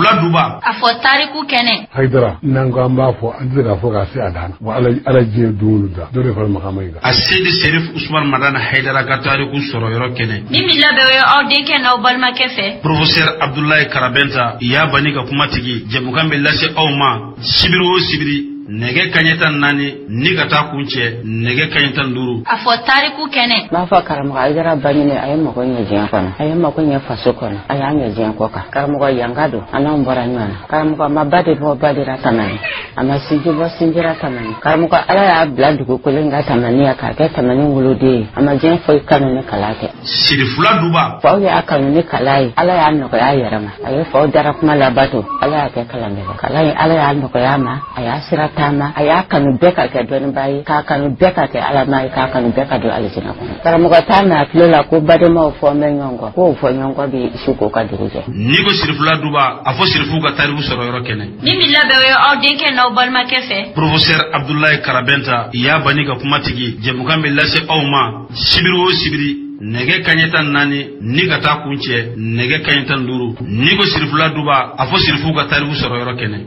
Sirifula duba. A fɔ tariku kɛnɛ. Haidara nango an b'a fɔ an tɛ se k'a fɔ k'a se a dan wa ala diɲɛ don da dɔ de fara makama in kan. A Seydi Serif Usman Madana Haidara ka tariku sɔrɔ yɔrɔ kɛnɛ. Min bɛ labɛn o ye aw denkɛ n'aw balimakɛ fɛ. Professeur Abdoulaye Karabenta y'a bani ka kuma tigi jɛmukan bɛ lase aw ma sibiri o sibiri. Nɛgɛ kaɲɛ 14 ni ka taa kun cɛ nɛgɛ kaɲɛ 15. A fɔ tariku kɛnɛ. M'a fɔ karamɔgɔ Haidara Baɲini a ye mago ɲɛ diɲɛ kɔnɔ, a ye mago ɲɛ faso kɔnɔ, a y'a ɲɛ diɲɛ kɔ kan. Karamɔgɔ yanga don, an n'anw bɔra ɲɔgɔn na. Karamɔgɔ ma ba de bɔ ba de la tamani, a ma sinji bɔ sinjira tamani. Karamɔgɔ ala y'a bila dugukolo in ka tamaniya k'a kɛ tamani woloden ye, a ma diɲɛ foyi kanu ni kala tɛ. Sirifula duba. Faw y'a kanu ni kala ye, ala y'a nɔgɔya yɛrɛ ma. A ye faw dara kuma labato, ala y'a kɛ kalanbɛlɛ. Kala in ala y'a nɔgɔya ma, a y'a sira taama, a y'a kanu bɛɛ ka kɛ dɔnniba ye, k'a kanu bɛɛ ka kɛ alama ye, k'a kanu bɛɛ ka don alijinɛ kɔnɔ. Karamɔgɔ t'a mɛn a tulo la ko badenmaw fɔ n bɛ ɲɔgɔn kɔ, k'o fɔ ɲɔgɔn kɔ bi su k'o ka dugu jɛ. N'i ko Sirifula duba a fɔ Sirifu ka tariku sɔrɔ yɔrɔ kɛnɛ. Min bɛ labɛn o ye aw denkɛ n'aw balimakɛ fɛ. Professeur Abdoulaye Karabenta y'a bani ka kuma tigi jɛmukan bɛ lase aw ma sibiri o sibiri. Nɛgɛ kaɲɛ 14 ni ka taa kun cɛ nɛgɛ kaɲɛ 15. N'i ko Sirifula duba a fɔ Sirifu ka tariku sɔrɔ yɔrɔ kɛnɛ.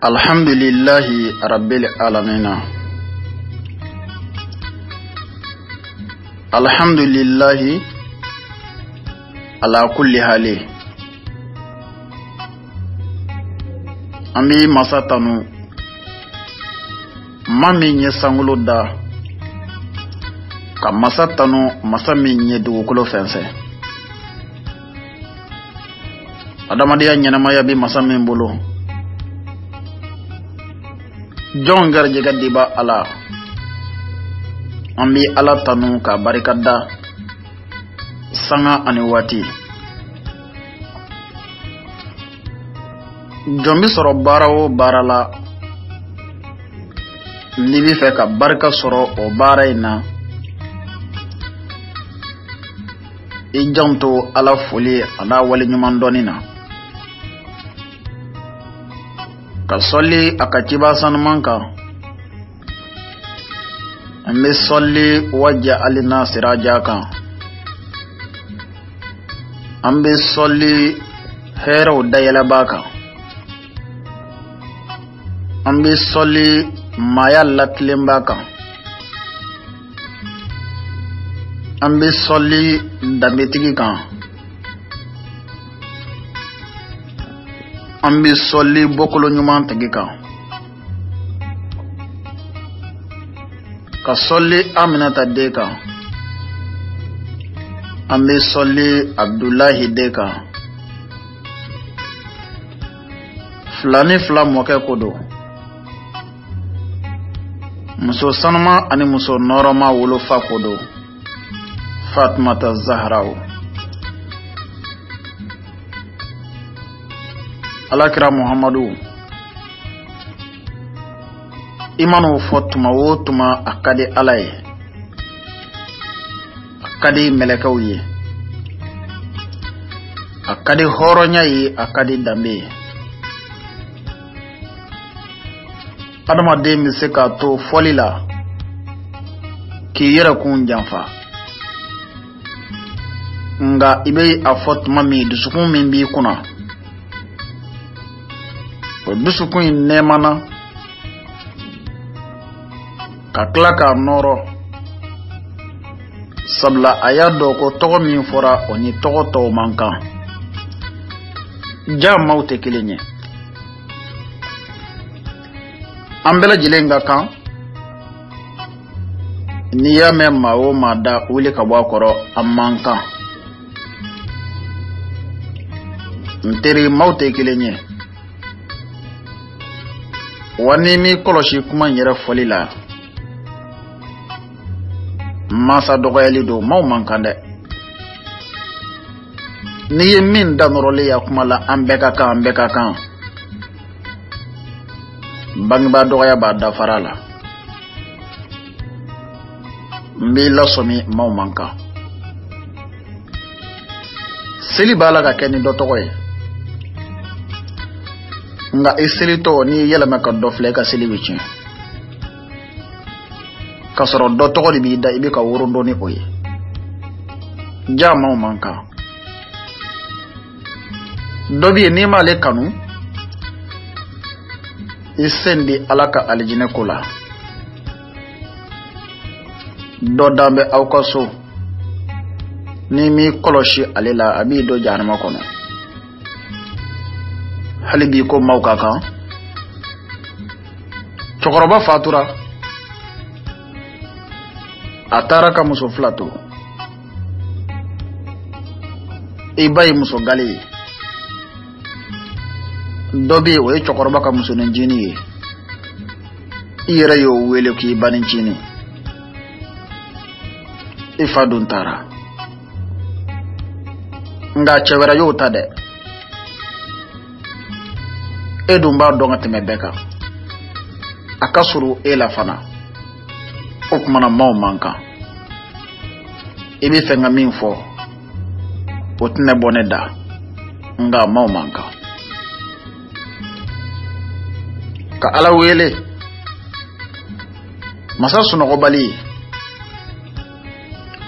Alhamdulillahi rabbil alamina. Alhamdulillahi ala kulli hali. Ami masatanu mami nye sangolo da ka masatanu masami nye dugukolo fɛnsɛ. Adamadenya ɲɛnamaya bi masami bolo. Jɔn garijɛgɛ diba ala. An bi ala tanu ka barika da sanga ani waati. Jɔn bi sɔrɔ baara o baara la n'i bi fɛ ka barika sɔrɔ o baara in na i janto ala foli ana wale ɲuman dɔnni na. Ka sɔli a ka ciba sanuman kan. An bɛ sɔli wajja alina siraja kan. An bɛ sɔli hɛrɛw dayɛlɛba kan. An bɛ sɔli maaya latilenba kan. An bɛ sɔli danbetigi kan. An bɛ sɔli bɔkolo ɲuman tigi kan. Ka sɔli Aminata den kan. An bɛ sɔli Abdulahi den kan. Fila ni fila mɔkɛ ko don. Muso sanuma ani muso nɔrɔma wolofa ko don. Fatumata Zahraw. Alakira Muhammadu imanu fɔ tuma o tuma a ka di ala ye, a ka di mɛlɛkɛw ye, a ka di hɔrɔnya ye, a ka di danbe ye. Adamaden bɛ se k'a to fɔli la k'i yɛrɛkun janfa, nka i bɛ a fɔ tuma min dusukun min b'i kunna o dusukun in nɛɛmana ka tila k'a nɔrɔ, sabula a y'a dɔn ko tɔgɔ min fɔra o ni tɔgɔ tɔw man kan. Ja maaw tɛ kelen ye. An bɛɛ lajɛlen ka kan n'i y'a mɛn maa o maa da wuli ka bɔ a kɔrɔ a man kan. N teri maaw tɛ kelen ye. Wa ni mi kɔlɔsi kuma in yɛrɛ fɔli la masa dɔgɔyali don maaw man kan dɛ. N'i ye min da nɔrɔlen ya kuma la an bɛɛ ka kan, an bɛɛ ka kan. Bangebaa dɔgɔya b'a dafara la. N b'i lasɔmi maaw man kan. Seli b'a la ka kɛ ni dɔ tɔgɔ ye. Nga i selitɔ n'i yɛlɛma ka dɔ filɛ i ka seli bɛ tiɲɛ. ka sɔrɔ dɔ tɔgɔ de b'i da i bɛ ka worondo ni o ye jamaw man kan dɔ bɛ yen n'i m'ale kanu i sen di Ala ka alijinɛ ko la dɔ dan bɛ aw ka so ni m'i kɔlɔsi ale la a b'i don jahanama kɔnɔ hali bi ko maaw ka kan cɛkɔrɔba fatura a taara ka muso fila to i ba ye muso gale ye dɔ bɛ yen o ye cɛkɔrɔba ka musoninncinin ye i yɛrɛ y'o wele k'i banincinin i fa dun taara nka cɛ wɛrɛ y'o ta dɛ e dun b'a dɔn ka tɛmɛ bɛɛ kan a ka surun e la fana o kumana maaw man kan i bɛ fɛ ka min fɔ o tɛna bɔ ne da nka maaw man kan ka Ala wele masa sunɔgɔbali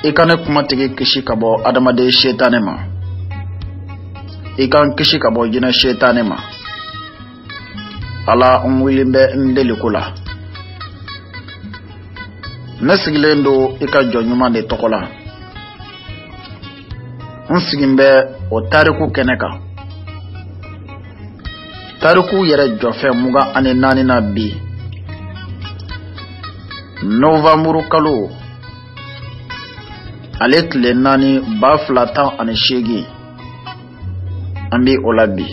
i ka ne kumatigi kisi ka bɔ adamaden setanɛ ma i kan kisi ka bɔ jinɛ setanɛ ma Ala n wililen bɛ n deliko la ne sigilen do i ka jɔn ɲuman de tɔgɔ la n sigin bɛ o tariku kɛnɛ kan tariku yɛrɛ jɔfɛn 24 na bi Novembre kalo ale tile 4 2018 an bi o la bi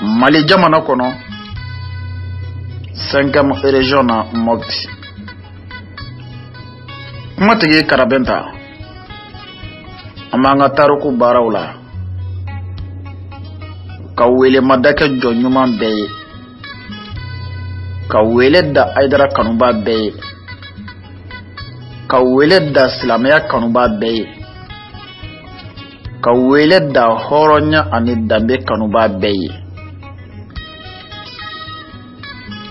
Mali jamana kɔnɔ 5e région na Mopti kumatigi Karabenta an b'an ka tariku baaraw la ka wele madakɛ jɔ ɲuman bɛɛ ye ka wele da Aidara kanuba bɛɛ ye ka wele da silamɛya kanuba bɛɛ ye ka wele da hɔrɔnya ani danbe kanuba bɛɛ ye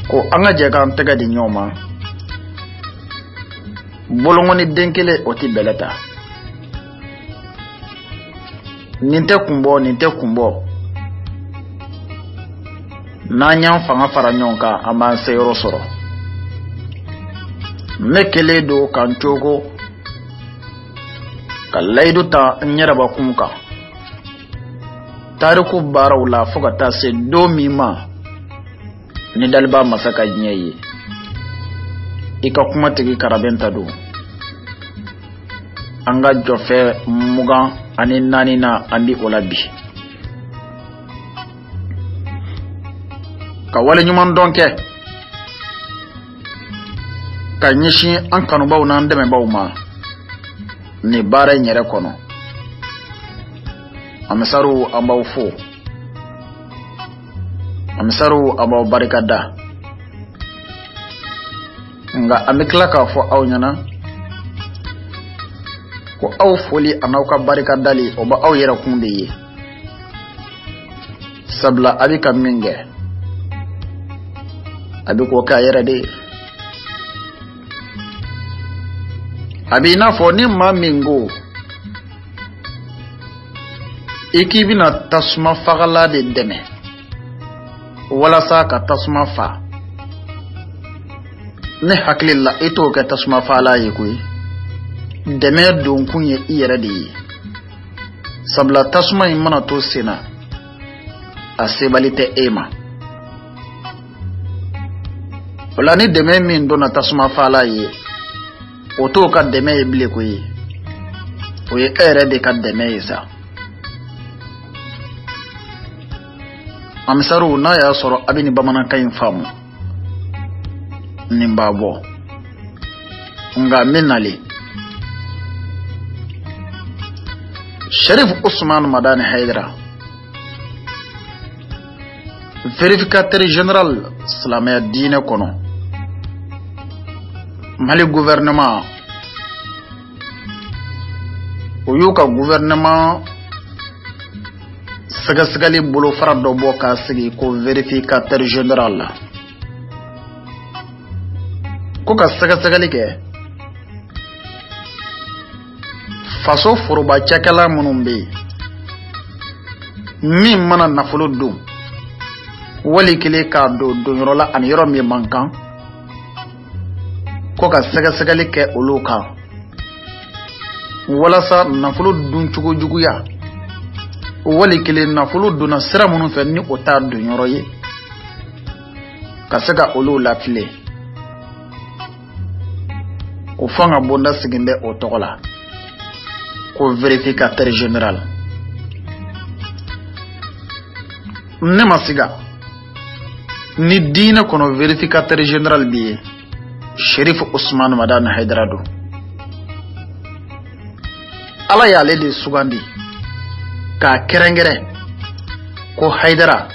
ko an ka jɛ k'an tɛgɛ di ɲɔgɔn ma bolongoni den kelen o tɛ bɛlɛ ta nin tɛ kunbɔ n'an y'an fanga fara ɲɔgɔn kan an b'an seyɔrɔ sɔrɔ ne kelen do kan cogo ka layidu ta n yɛrɛbakun kan tariku baaraw la fo ka taa se don min ma ni daliba masa ka diɲɛ ye i ka kumatigi Karabenta do an ka jɔfɛ 24 na an bi o la bi ka wale ɲuman dɔn kɛ ka ɲɛsin an kanubaw n'an dɛmɛbaw ma ni baara in yɛrɛ kɔnɔ amisaru an b'aw fo amisaru an b'aw barikada nga an bɛ tila k'a fɔ aw ɲɛna ko aw foli a n'aw ka barikadali o bɛ aw yɛrɛ kun de ye sabula a bɛ ka min kɛ a bɛ k'o kɛ a yɛrɛ de ye a bɛ i n'a fɔ ni maa min ko i k'i bɛna tasuma fagala de dɛmɛ walasa ka tasuma fa ne hakili la i t'o kɛ tasuma fagala ye koyi dɛmɛ don kun ye i yɛrɛ de ye sabula tasuma in mana to sen na a sebali tɛ e ma o la ni dɛmɛ min donna tasuma fagala ye o t'o ka dɛmɛ ye bilen koyi o ye e yɛrɛ de ka dɛmɛ ye sa amisaru n'a y'a sɔrɔ a bɛ nin bamanankan in faamu nin b'a bɔ nga n bɛ nale Sharif Ousmane Madani Haidara vérificateur général silamɛya diinɛ kɔnɔ Mali gouvernement o y'u ka gouvernement sɛgɛsɛgɛli bolofara dɔ bɔ k'a sigi ko vérificateur général la ko ka sɛgɛsɛgɛli kɛ faso foroba cakɛla minnu bɛ yen min mana nafolo don wali kelen k'a don yɔrɔ la ani yɔrɔ min man kan ko ka sɛgɛsɛgɛli kɛ olu kan walasa nafolo dun cogo juguya wali kelen nafolo donna sira minnu fɛ ni o t'a don yɔrɔ ye ka se ka olu lafile o fanga bonda sigin bɛ o tɔgɔ la ko vérificateur général ne ma siga ni diinɛ kɔnɔ vérificateur général bi ye Sherif Usman Madan Haidara do ala y'ale de sugandi k'a kɛrɛnkɛrɛn ko Haidara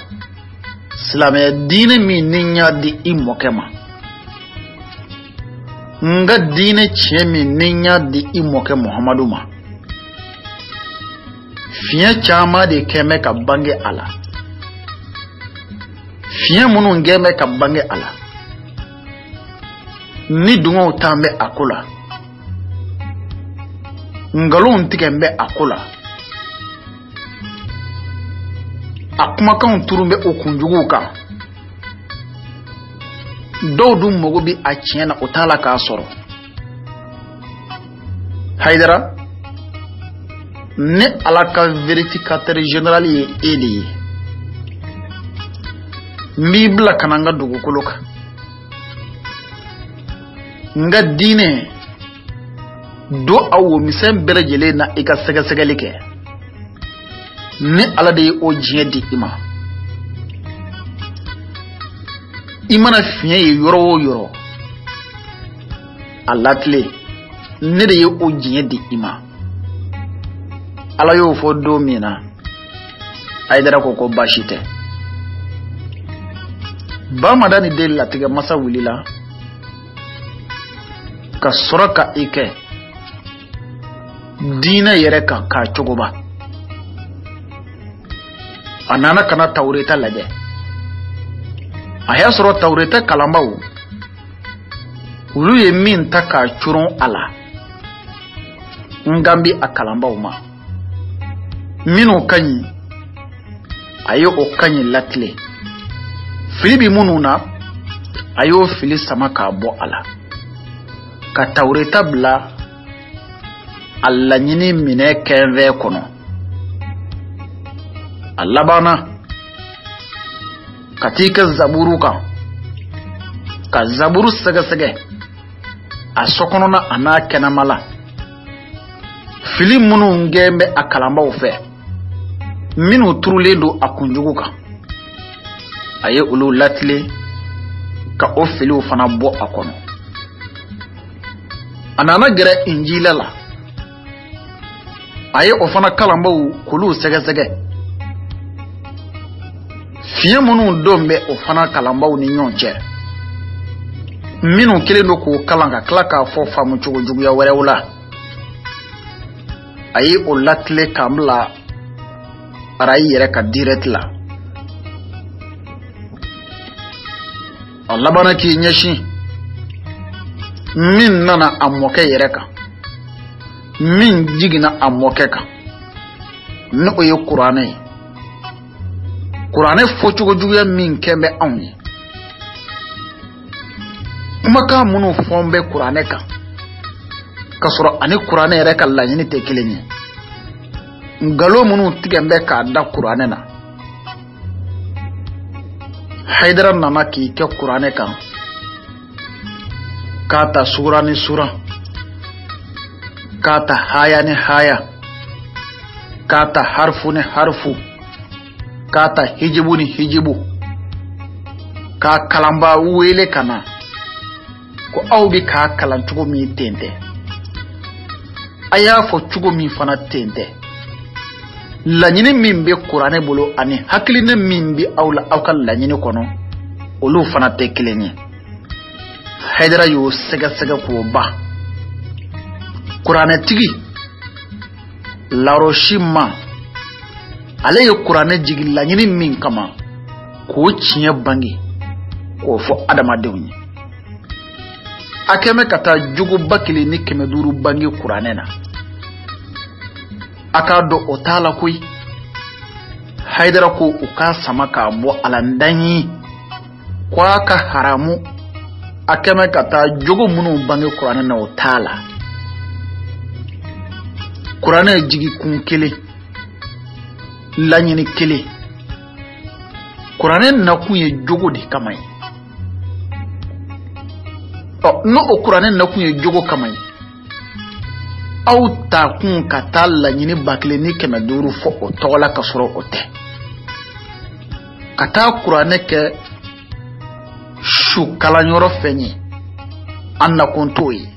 silamɛya diinɛ min ni y'a di i mɔkɛ ma nga diinɛ tiɲɛ min ni y'a di i mɔkɛ Muhamadu ma fiɲɛ caman de kɛmɛ ka bange a la fiɲɛ minnu kɛmɛ ka bange a la ni dungaw tan bɛ a ko la ngalonw tigɛ bɛ a ko la a kumakanw turun bɛ o kunjuguw kan dɔw dun mago bi a tiɲɛ na o t'a la k'a sɔrɔ Haidara ne ala ka vérificateur général ye e de ye n b'i bila ka na n ka dugukolo kan n ka diinɛ do a womisɛn bɛɛ lajɛlen na i ka sɛgɛsɛgɛli kɛ ni ala de ye o diɲɛ di i ma i mana fiɲɛ ye yɔrɔ o yɔrɔ a latile ne de ye o diɲɛ di i ma ala y'o fɔ don min na Haidara ko baasi tɛ Bamadan ni den latigɛ masa wulila ka sɔrɔ ka i kɛ diinɛ yɛrɛ kan k'a cogoba a nana kana Tawureta lajɛ a y'a sɔrɔ Tawureta kalanbaw olu ye min ta k'a coron a la n kan bi a kalanbaw ma minnu ka ɲi a ye o ka ɲi latile fili bi minnu na a y'o fili sama k'a bɔ a la ka Tawureta bila a laɲini minɛ kɛnfɛ kɔnɔ a labanna ka t'i kɛ zaburu kan ka zaburu sɛgɛsɛgɛ a sɔkɔnɔna a n'a kɛnɛma la fili minnu gɛn bɛ a kalanbaw fɛ minnu turulen don a kunjugu kan a ye olu latile ka o filiw fana bɔ a kɔnɔ a nana gɛrɛ Injila la a ye o fana kalanbaw k'olu sɛgɛsɛgɛ fiɲɛ minnu don bɛ o fana kalanbaw ni ɲɔgɔn cɛ minnu kelen don k'o kalan ka tila k'a fɔ faamu cogo juguya wɛrɛw la a ye o latile k'a bila arayi yɛrɛ ka direct la a labanna k'i ɲɛsin min nana a mɔkɛ yɛrɛ kan min jiginna a mɔkɛ kan ni o ye kuranɛ ye kuranɛ fɔcogo juguya min kɛn bɛ anw ye kumakan minnu fɔn bɛ kuranɛ kan ka sɔrɔ ani kuranɛ yɛrɛ ka laɲini tɛ kelen ye ngalon minnu tigɛ bɛ k'a da kuranɛ na Haidara nana k'i kɛ kuranɛ kan k'a ta sura ni sura k'a ta haya ni haya k'a ta harfu ni harfu k'a ta hijibu ni hijibu k'a kalanba wele ka na ko aw bi k'a kalan cogo min ten tɛ a y'a fɔ cogo min fana ten tɛ laɲini min bɛ kuranɛ bolo ani hakilina min bɛ aw la aw ka laɲini kɔnɔ olu fana tɛ kelen ye Haidara y'o sɛgɛsɛgɛ k'o ban kuranɛtigi Larochima ale ye kuranɛ jigi laɲini min kama k'o tiɲɛ bange k'o fɔ adamadenw ye akeme kata jugu bakili ni kemeduru bangi kuranena akado otala kui Haidara ko uka samaka bo alandanyi kwa ka haramu akeme kata jugu munu bangi kuranena otala kurane jigi kun kele lanyini kele kurane na kunye jugu di kamai no o kurane na kunye jugu kamai au ta kun kata lanyini bakle ni kemeduru fo otola kasoro ote kata kurane ke shu kalanyoro fenyi anna kontoyi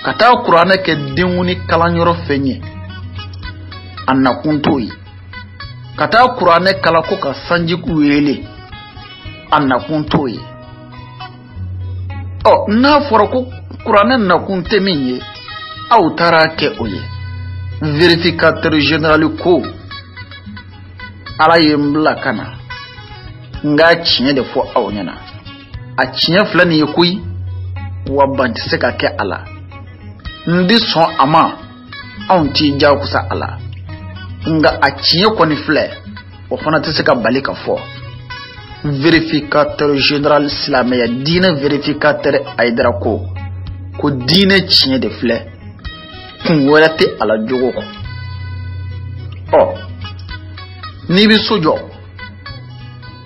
kata kurane ke dinguni kalanyoro fenyi anna kontoyi kata kurane kala ko ka sanji kuwele anna kontoyi na foro ko kurane na kunte minye au tara ke oye vérificateur général ko ala yembla kana nga chinye de fo awnyana a chinye flani yekui wa banti seka ke ala ndi son ama aunti ja kusa ala nga a chinye koni fle o fana tseka balika fo vérificateur général islamia dine vérificateur Haidara ko dine chinye de fle kun werate ala jogo ko ni bi sojo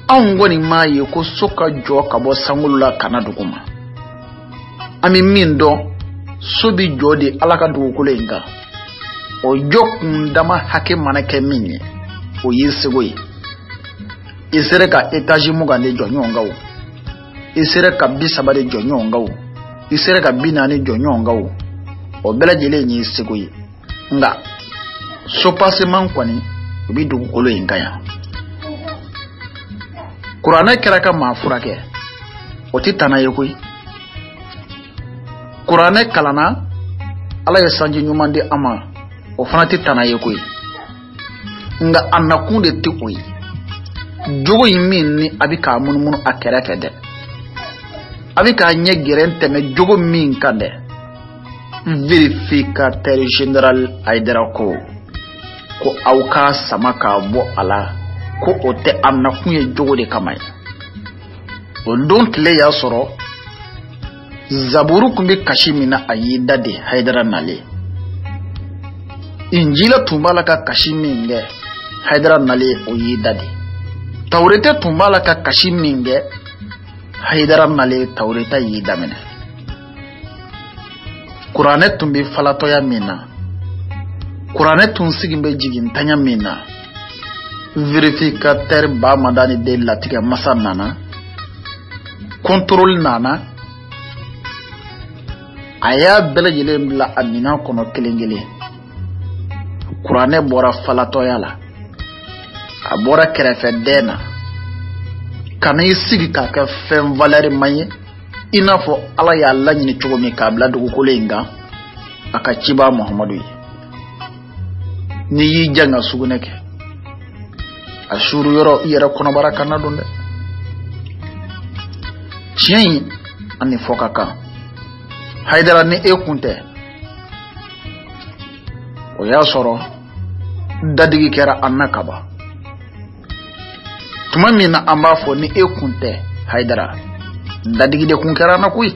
an goni maye ko soka jo ka bo sangulula kana duguma ami min do sobi jodi alaka dugukule inga o jokun dama hake manake minye o yisegoi isere ka etaji mugande jonyonga wo isere ka bisabade jonyonga wo isere ka binani jonyonga wo o bela jele nyi segoi nga so passement kwani bi dugukolo inga ya Kurane keraka mafurake oti tana yekui Kurane kalana ala ya sanji nyumande ama o fana ti tana yekui nga anakunde ti oyi jogo yimi ni abika munumunu akereke de abika nye gerente me jogo min kande vérificateur général Haidara ko auka samaka bo ala ko ote amna kunye jogo de kamay o don tile ya soro zaburu kumbi kashimina ayida de Haidara nale injila tumbala ka kashiminge Haidara nale o yida de tawrete tumbala ka kashiminge Haidara nale tawreta yida mena Kurane tumbi falato ya mina Kurane tunsigimbe jigin tanya mina vérificateur ba madani de latiga masa nana contrôle nana aya belejele mbla amina kono kelengele Kurane bora falato yala abora kerefe dena kana yisigi ka ka fem valeur maye inafo ala ya Allah nyini chogomi kabla dugu kolenga akachiba Muhammadu ni yi janga suguneke ashuru yoro yera kono baraka na donde chien ani fokaka Haidara ni ekunte o ya soro dadigi kera annakaba tuma mina amba fo ni ekunte Haidara dadigi de kunkera na kui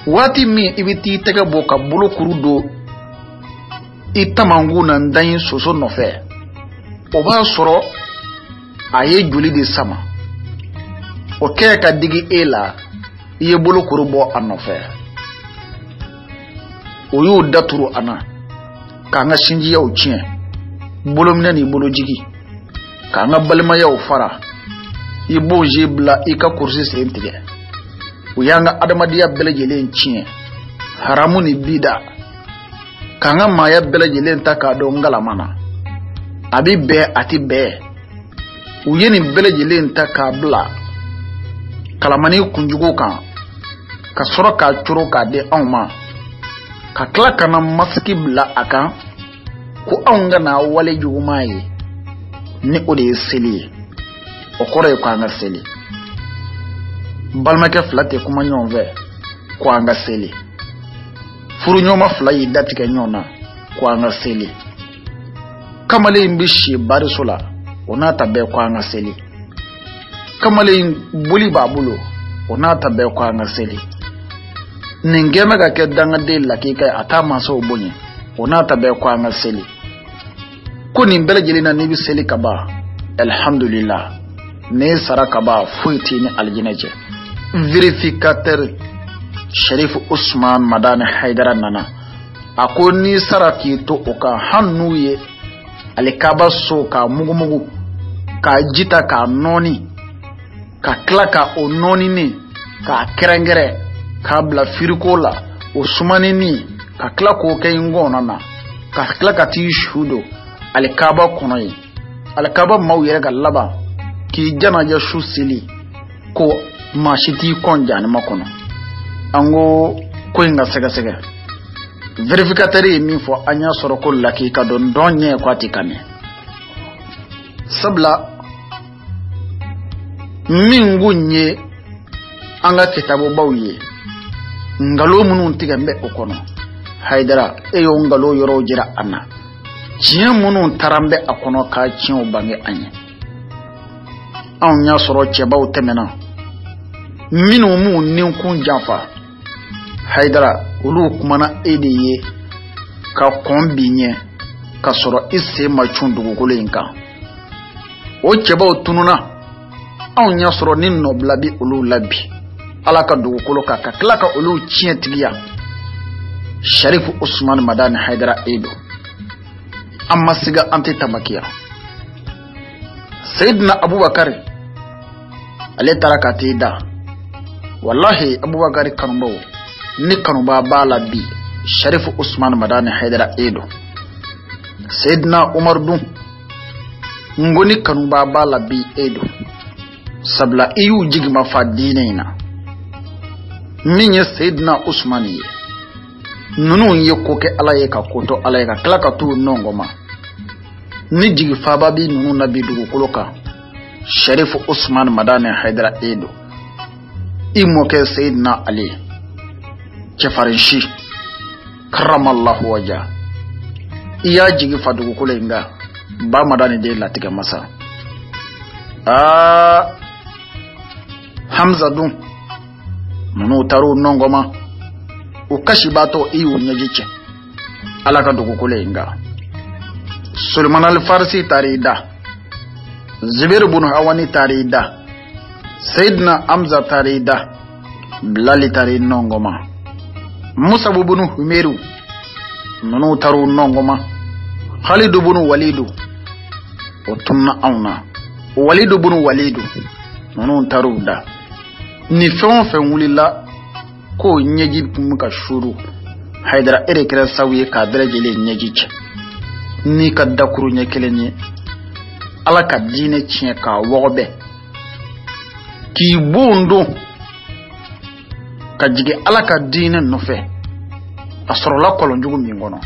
wati mi ibiti tega boka bulu kurudo itamangu na ndanyi soso nofe oba soro aye juli de sama o keka digi ela iye bulu kurubo anofe o yu daturu ana kanga shinji ya uchie bulu mina ni bulu jigi kanga balima ya ufara ibo jibla ika kursi sentige uyanga adamadiya belejele nchie haramu ni bida kanga maya belejele ntaka do ngalamana abi be ati be uyeni belejele ntaka bla kalamani kunjugo kan ka soro ka churo ka de onma ka kla kana maski bla akan ku anga na wale jugumaye ni ode seli okore ko anga seli balmakɛ fila tɛ kuma ɲɔgɔn fɛ ko an ka seli furu ɲɔgɔnma fila y'i datigɛ ɲɔgɔn na ko an ka seli kamalen bɛ si bariso la o n'a ta bɛɛ ko an ka seli kamalen boli b'a bolo o n'a ta bɛɛ ko an ka seli nin gɛmɛ ka kɛ dangaden lakika a t'a mansaw bonya o n'a ta bɛɛ ko an ka seli ko nin bɛɛ lajɛlen na n'i bɛ seli ka ban alhamdulillah ne sara ka ban foyi t'i ni aljinɛ cɛ vérificateur Sharif Usman Madani Haidara nana a ko ni sara k'i to o kan hannu ye alikaba so ka mugumugu ka jita ka nɔɔni ka tila ka o nɔɔnini ka kɛrɛnkɛrɛ ka bila firiko la o sumanini ka tila k'o kɛ ngɔnɔ na ka tila ka t'i sudo alikaba kɔnɔ ye alikaba maaw yɛrɛ ka laban k'i janajɛ su seli ko maa si t'i kɔn janima kɔnɔ an ko in ka sɛgɛsɛgɛ vérificateur ye min fɔ an y'a sɔrɔ ko lakika dɔn dɔn ɲɛ ko a tɛ ka ɲɛ sabula min kun ye an ka kitabubaw ye ngalo minnu tigɛ n bɛ o kɔnɔ Haidara e y'o ngalo yɔrɔw jira an na tiɲɛ minnu taara n bɛ a kɔnɔ ka tiɲɛw bange an ye anw y'a sɔrɔ cɛbaw tɛmɛna minnu m'u ninkun janfa Haidara olu kumana e de ye ka kɔn bi ɲɛ ka sɔrɔ i sen ma cun dugukolo in kan o cɛbaw tununa anw y'a sɔrɔ ni nɔbila bi olu la bi ala ka dugukolo kan ka tila ka olu tiɲɛ tigiya Sharif Usman Madani Haidara Edo an ma siga an tɛ tamakiya Sayyidina Abubakar ale taara ka t'i da wallahi Abubakar kanubaw ni kanuba b'a la bi Sharif Usman Madani Haidara Edo Sayyidina Umar dun ngoni kanuba b'a la bi Edo sabla i y'u jigima fa diinɛ in na min ye Sayyidina Usman ye ninnu ye ko kɛ ala ye ka ko to ala ye ka tila ka t'u nɔngɔma ni jigi faaba bi ninnu na bi dugukolo kan Sharif Usman Madani Haidara Edo i mɔkɛ Sayyidina Ali cɛfarin si karamallahu waja i y'a jigi fa dugukolo in kan ba Madani de latigɛ masa Hamza dun ninnu taar'u nɔngɔma o kasi b'a to i y'u ɲɛji cɛ ala ka dugukolo in kan Suleiman al-Farisi taar'i da Zubair ibn Awani taar'i da Sayyidina Hamza taar'i da Bilal taar'i nɔngɔma Musa ibn Humairu ninnu taar'u nɔngɔma Khalid ibn Walidu o tunna anw na Walid ibn Walidu ninnu taar'u da ni fɛn o fɛn wulila ko ɲɛji kun ka shuru Haidara ere kɛra sabu ye k'a bɛɛ lajɛlen ɲɛji cɛ ni ka dakuru ɲɛ kelen ye ala ka diinɛ tiɲɛ k'a wɔgɔbɛ k'i bon don ka jigin ala ka diinɛ nɔfɛ a sɔrɔla kɔlɔnjugu min kɔnɔ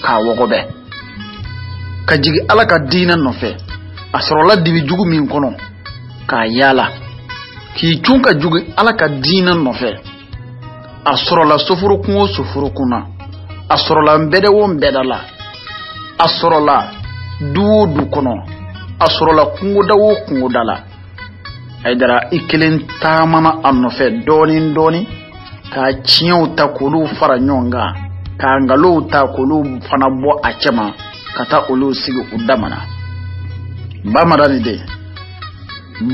k'a wɔgɔbɛ ka jigin ala ka diinɛ nɔfɛ a sɔrɔla dibijugu min kɔnɔ k'a yaala k'i cun ka jugu ala ka diinɛ nɔfɛ a sɔrɔla soforokun o soforokun na a sɔrɔla nbɛdɛ o nbɛda la a sɔrɔla du o du kɔnɔ a sɔrɔla kungoda o kungoda la Haidara i kelen taamana a nɔfɛ dɔɔni dɔɔni ka tiɲɛw ta k'olu fara ɲɔgɔn kan ka ngalow ta k'olu fana bɔ a cɛma ka taa olu sigi u damana ba Madani de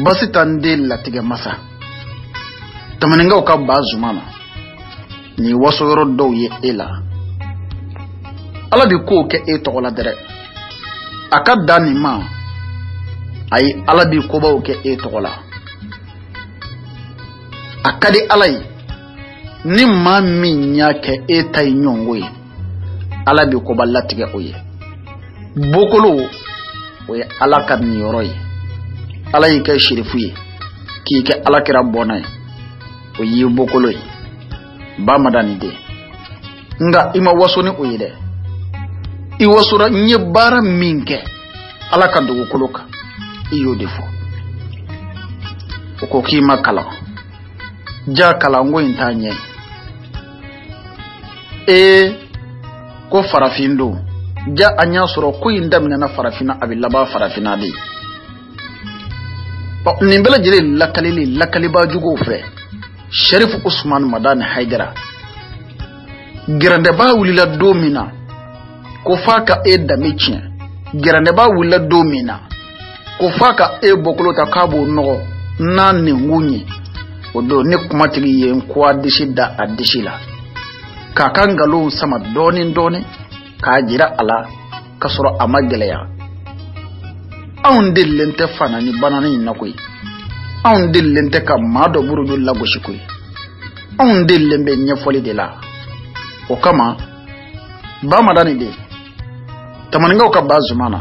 basi tan de latigɛ masa tamaningaw ka ba zumana ni waso yɔrɔ dɔw ye e la ala bi ko kɛ e tɔgɔ la dɛrɛ a ka da nin ma ayi ala bi kobaw kɛ e tɔgɔ la a ka di ala ye ni maa min y'a kɛ e ta ye ɲɔgɔngo ye ala bi koba latigɛ o ye bokolo o ye ala ka niyɔrɔ ye ala y'i kɛ sherifu ye k'i kɛ ala kɛra bɔnna ye o y'i bokolo ye ba Madani de nga i ma waso ni o ye dɛ i wasora n ye baara min kɛ ala ka dugukolo kan i y'o de fɔ o ko k'i ma kalan ja kalango intanye ko farafindo ja anya soro ko indamina na farafina abilaba farafina di ni bela jere lakali ba jugo fe Sharif Usman Madani Haidara girande ba wulila domina ko faka damichi girande ba wulila domina ko faka bokolota kabo no na ni ngunyi odo ne kuma tigi yen kwa dishida adishila kakangalo sama doni ka jira ala kasoro amageleya awon dillente fana ni banani nakoy awon dillente ka mado burudu lagoshi koy awon dillembe nyefoli de la o kama ba madani de tamaninga ka bazumana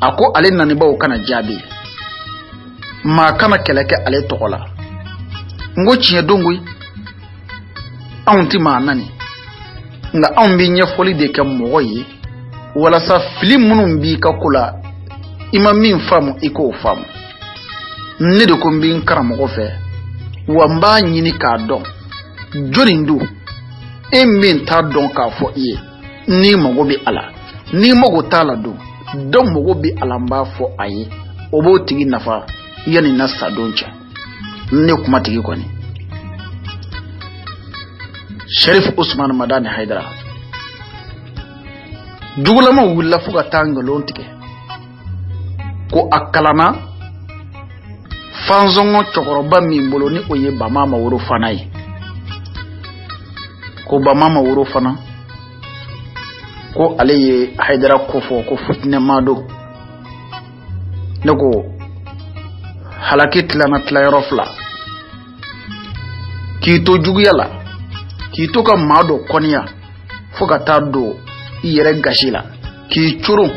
ako ale nani ba o kana jabi ma kana keleke ale tokola ngo chiye dongui awon ti ma nani nga awon bi nyefoli de ka moyi wala sa film munum bi ka kula ima min famu iko famu ne de ko mbin karamo fe wamba nyini ka don jorindu min ta don ka fo ye ni mogo bi ala ni mogo tala do don mogo bi ala mba fo aye obo tigi nafa yani nasa doncha ne kuma tigi ko ni Sharif Usman Madani Haidara dugulama wulla fuga tangalo tike ko akalana fanzongo chokoroba mi mbolo ni oye bamama woro fanai ko bamama woro fana ko aleye Haidara kofo ko futne mado lego halakit lana tlayrofla ki to juguyala ki to ka mado konya fuga tado iyere gashila ki churu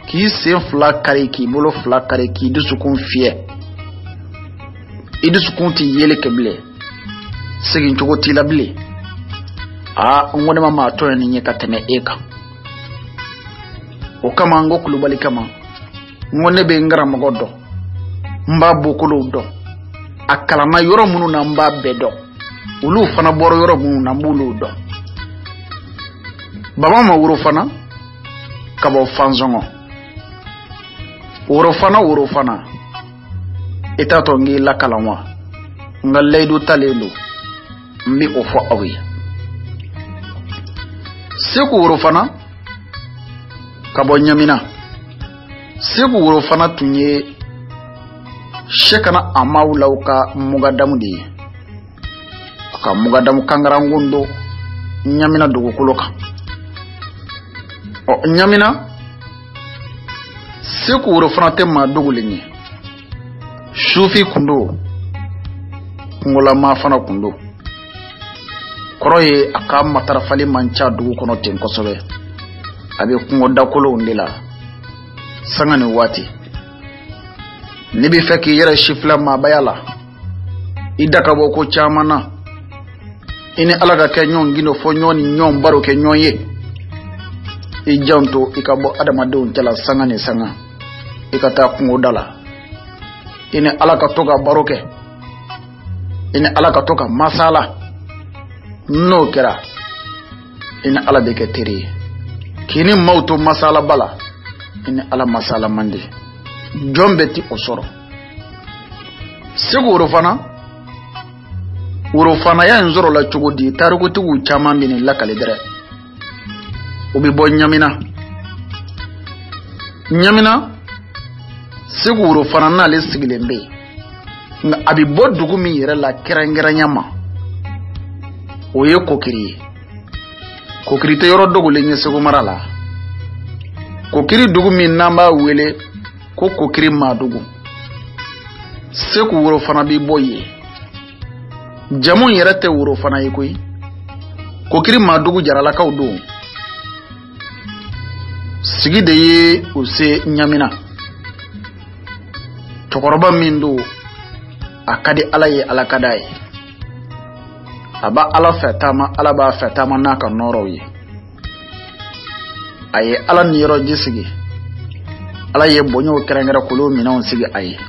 ki sen fla kare ki bolo fla kare ki dusukun fie idusukun ti yele keble sigin chogo ti labli ngone mama to ni nyeka teme eka o kama ngo kulubali kama ngone be ngara magodo mba bokolo do akala na yoro munu na mba bedo ulu fana boro yoro munu na mbulu do baba ma wuro fana kabo fanzongo wuro fana itato ngi lakalanwa nga leydu talelu mbi o fo awi seku wuro fana kabo nyamina seku wuro fana tunye shekana amawlauka mugadamu di aka mugadamu kangarangundo nyamina dugu kuloka nyamina seku wuro fana tema dugulinye shufi kundo ngola ma fana kundo koroye aka matarafali mancha dugu kono ten kosobe abe kungo dakolo ndila sangani wati nibi feki yere shifla ma bayala idaka boko chamana ini alaga ke nyon gino fo nyoni nyon baro ke nyonye ijanto ikabo adama don jala sangani sanga ikata kungo dala ini alaka toka baroke ini alaka toka masala no kera ini ala de ke tiri kini mauto masala bala ini ala masala mandi jombe ti osoro segu urofana ya nzoro la chugudi tarugo tu chama mini la kalidere ubi bo nyamina segu urofana na le sigilembe nga abi bodugu mi yere la kerengera nyama oye kokiri te yoro dogu le nyesegu marala kokiri dugu mi namba wele ko kokiri madugu seku wuro fana bi boye jamun yere te wuro fana yikoy kokiri madugu jarala kawdo sigi de ye use nyamina tokoroba mindu akadi alaye alakadai aba ala fetama ala ba fetama naka noroyi aye ala niro jisigi ala ye bonyo kerengera kulo mina on sigi aye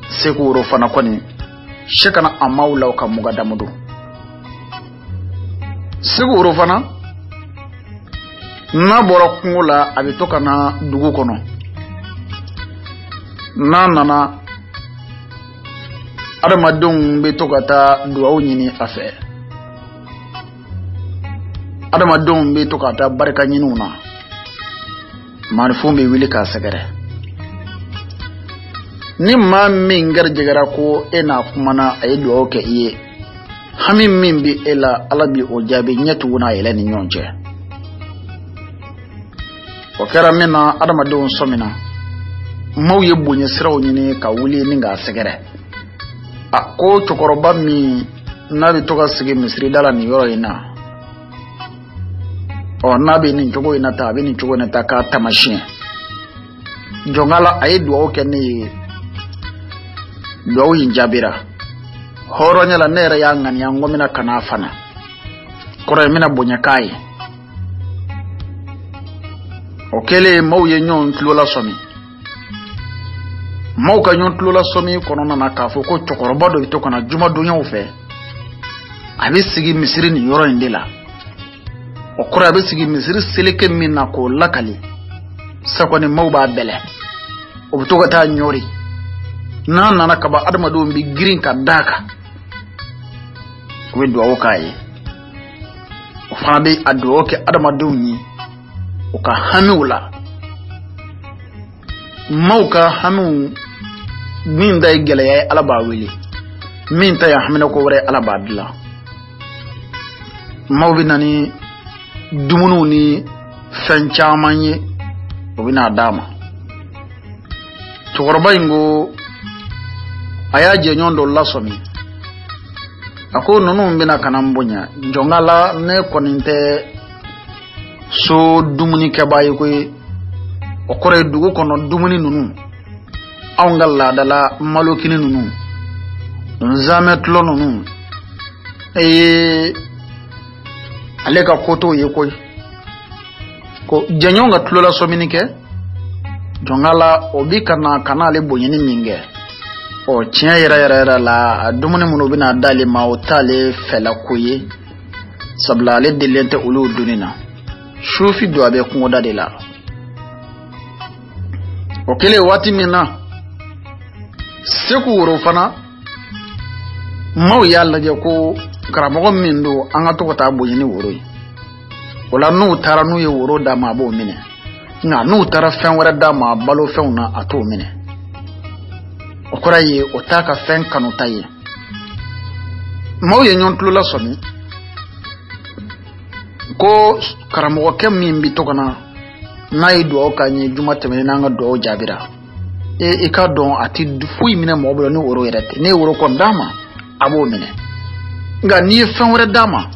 seku wuro fana koni shekana amawla ka mugadamudu siguro fana na bora kungula abitoka na dugu kono na nana adamadun be to kata duwawu nyini afe adamadun be to kata barka nyini una marfum be wili ka sagare ni ma min garjegara ko ena kumana ay duwawu ke iye hamin min bi ela alabi o jabi nyatu una yele ni nyonje o kera mina adamadun somina mawye bunye siraw nyini ka wuli ninga sagare ako chokoroba mi nabi toka sigi misri dala ni yoro ina o nabi ni chogo ina ta bi ni chogo na ta ka tamashin jongala ay duwa ke ni duwa injabira horo nyala nere ya ngani ya ngomina kana fana kore mina bunya kai okele mawye nyon tlola somi mauka nyon tlola somi konona na kafo ko chokoroba do bitoko na juma dunya ufe abisigi misiri ni yoro indela okura abisigi misiri seleke minna ko lakali sakoni mauba bele obitoka ta nyori na kaba adama do mbi green ka daka ko do okaye ofana be ado ke adama do ni oka hamula mauka hamu min da gele ya alaba wili min ta ya hamina ko wore alaba dilla mawbi nani dumunu ni fenchamanye obina dama to gorba ingo ayaje nyondo lasomi ako nonu mbina kanambunya jongala ne koninte so dumuni ke bayi ko okore dugu kono dumuni nunu awngalla dala malokini nunu nzametlo nunu aleka koto yekoy ko janyonga tlola sominike jongala obika na kanale bonyeni minge o tia yera la dumuni munu bina dali mautale fela koye sabla le delente ulu dunina shufi do abe kungoda de la okele wati mina seku woro fana maw yalla je ko karamogo mindo anga to ta bonyini woro wala nu tara nu ye woro da ma bo mine nga nu tara fen wara da ma balo fen na ato mine okora ye otaka fen kanu taye maw ye nyon tlo la somi ko karamogo kem mimbi to kana na ido okanye juma temene nanga do jabira e ka don ati fuyi mine mo bolo ni woro yerete ne woro kon dama abo mine nga ni fen wara dama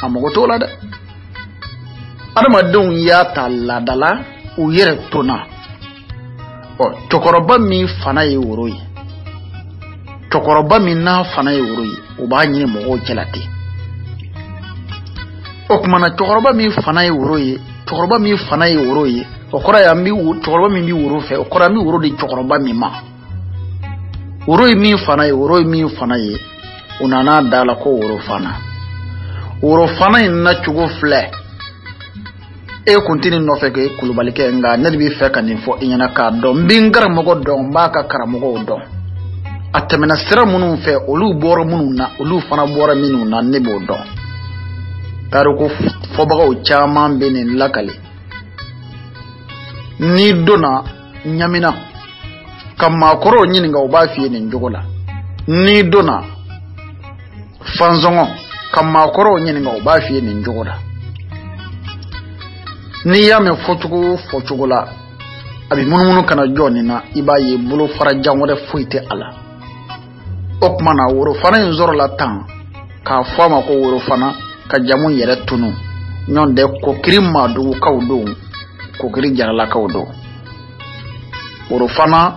amogo to la da adama don ya talla dala u yere tona o chokoroba mi fana ye woro yi chokoroba mi na fana ye woro yi o ba nyi mo o kelati o kuma na chokoroba mi fana ye woro yi chokoroba mi fana ye woro yi okora ya mi chokoroba mi woro fe okora mi woro de chokoroba mi ma woro yi mi fana ye unana dala ko woro fana na chugo fle e kontini no fe ke kulubalike nga ne bi fe kan info inyana ka do mbingar mogo do mbaka karamogo do atemena sira munu fe olu boro munu na olu fana boro minu na nebo do taro ko fobaga o chama benin lakale ni dona nyamina kama koro nyini nga oba fie ni njogola ni dona fanzongo kama koro nyini nga oba fie ni njogola ni yame fochugola abi munu kana joni na ibaye bulo fara jangore fuite ala okmana woro fana nzoro la tan ka fama ko woro fana ka jamun yere tunu nyonde ko kirima do kawdo ko kiri jarala kawdo woro fana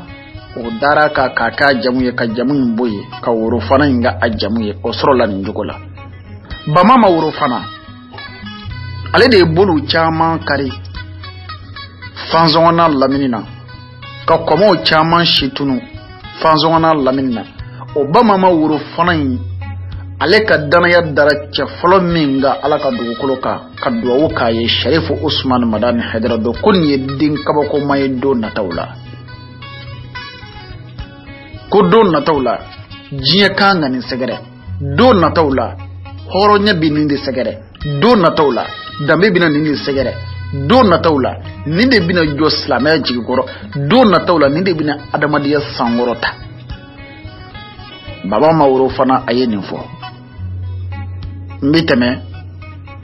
o dara ka kaka jamuye ka jamun boye ka woro fana nga ajamuye o soro la njugola ba mama woro fana ale de bolu chama kari fanzona laminina ka komo chama shitunu fanzona laminina Obama ma wuro fana yi ale ka danaya dara cɛ fɔlɔ min ga ala ka dugukolo ka duwawu k'a ye Sharifu Usman Madani Haidara do ko nin ye den kabako ye don nataw la ko don nataw la diɲɛ kan ka nin sɛgɛrɛ don nataw la hɔrɔnya bi nin de sɛgɛrɛ don nataw la danbe bina nin de sɛgɛrɛ don nataw la nin de bina jɔ silamɛya jigikɔrɔ don nataw la nin de bina adamadenya sankɔrɔta Baba Maworo fana a ye nin fɔ n bɛ tɛmɛ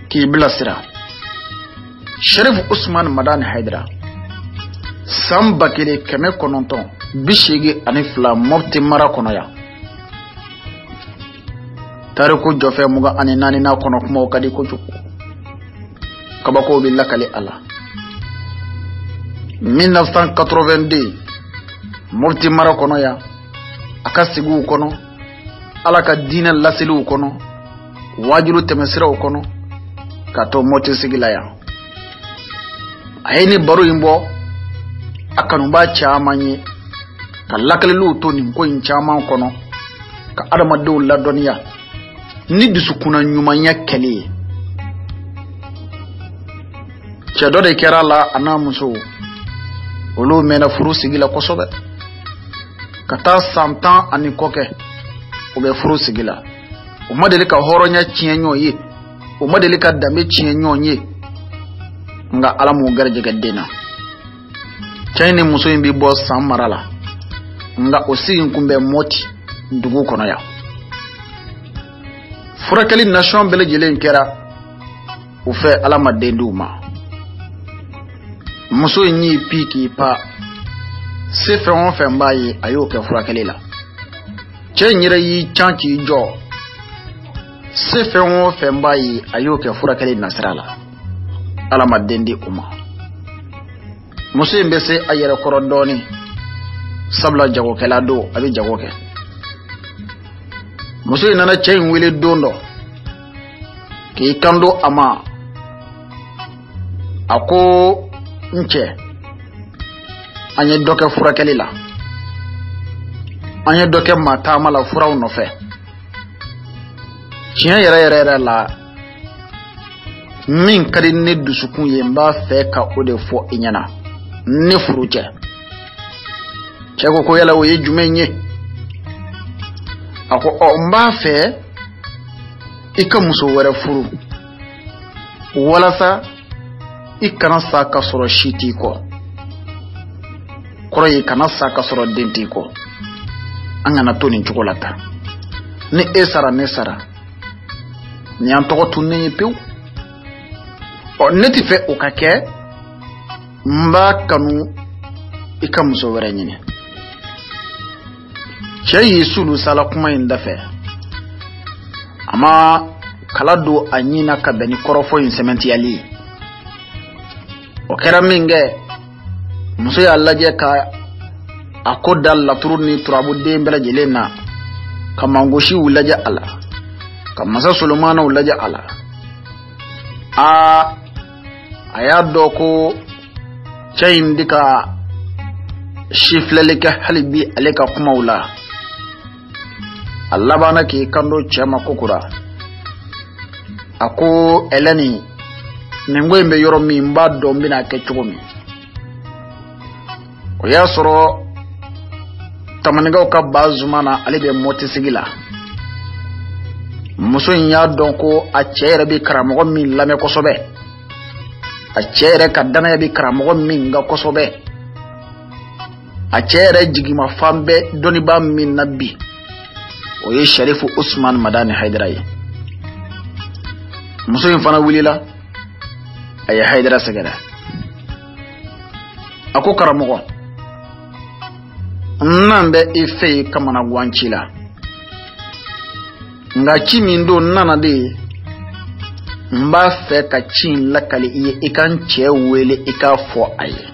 k'i bilasira Sharifu Usman Madani Haidara san 1982 Mopti mara kɔnɔ yan tariku jɔfɛ 24 na kɔnɔ kumaw ka di kojugu kabako bɛ lakali a la 1982 Mopti mara kɔnɔ yan a ka sigiw kɔnɔ ala ka diinɛ laseliw kɔnɔ wajulu tɛmɛsiraw kɔnɔ ka to Mopti sigila yan a ye ni baro in bɔ a kanuba caman ye ka lakaliliw to nin ko in caman kɔnɔ ka adamadenw ladɔnniya ni dusukuna ɲumanya kɛli ye cɛ dɔ de kɛra la a n'a muso olu mɛnna furu sigi la kosɛbɛ ka taa san 10 ani kɔ kɛ u bɛ furu sigi la u ma deli ka hɔrɔnya tiɲɛ ɲɔgɔn ye u ma deli ka danbe tiɲɛ ɲɔgɔn ye nga ala m'u garijɛgɛ den na cɛ ni muso in bi bɔ san mara la nga o sigi in kun bɛ Mopti dugu kɔnɔ yan furakɛli nation bɛɛ lajɛlen kɛra u fɛ ala ma den d'u ma muso in y'i pi k'i pa se fɛn o fɛn b'a ye a y'o kɛ furakɛli la cɛ in yɛrɛ y'i can k'i jɔ se fɛn o fɛn b'a ye a y'o kɛ furakɛli nasira la ala ma den di u ma muso in bɛ se a yɛrɛ kɔrɔ dɔɔni sabula jagokɛla don a bɛ jago kɛ muso in nana cɛ in wele don dɔ k'i kanto a ma a ko n cɛ an ye dɔ kɛ furakɛli la an ye dɔ kɛ maa taama la furaw nɔfɛ tiɲɛ yɛrɛ la min ka di ne dusukun ye n b'a fɛ ka o de fɔ i ɲɛna ne furu cɛ cɛ ko yala o ye jumɛn ye a ko n b'a fɛ i ka muso wɛrɛ furu walasa i kana sa ka sɔrɔ si t'i kɔ kɔrɔ ye kana sa ka sɔrɔ den t'i kɔ an kana to nin cogo la tan ni e sara ne sara ni an tɔgɔ tun ne ye pewu ne ti fɛ o ka kɛ n b'a kanu i ka muso wɛrɛ ɲini cɛ y'i sulu sala kuma in dafɛ a ma kala don a ɲin na ka bɛn ni kɔrɔfɔ in sɛmɛntiyali ye o kɛra min kɛ muso y'a lajɛ ka a ko da laturu ni turabuden bɛɛ lajɛlen na ka mangosiw lajɛ a la ka masa solomanaw lajɛ a la a y'a dɔn ko cɛ in bɛ ka sifilɛli kɛ hali bi ale ka kumaw la a labanna k'i kanto cɛ ma kokura a ko Eleni nin ko in bɛ yɔrɔ min n b'a dɔn n bɛna kɛ cogo min o y'a sɔrɔ tamanikaw ka ba zuma na ale bɛ Mopti sigi la muso in y'a dɔn ko a cɛ yɛrɛ bɛ karamɔgɔ min lamɛn kosɛbɛ a cɛ yɛrɛ ka danaya bɛ karamɔgɔ min kan kosɛbɛ a cɛ yɛrɛ jigimafan bɛ dɔnnibaa min na bi o ye Sharifu Usman Madani Haidara ye muso in fana wulila a ye Haidara sɛgɛrɛ a ko karamɔgɔ n'an bɛ e fɛ yen kamanagan ci la nka ci min don nana de ye n b'a fɛ ka ci in lakali i ye i ka n cɛ wele i k'a fɔ a ye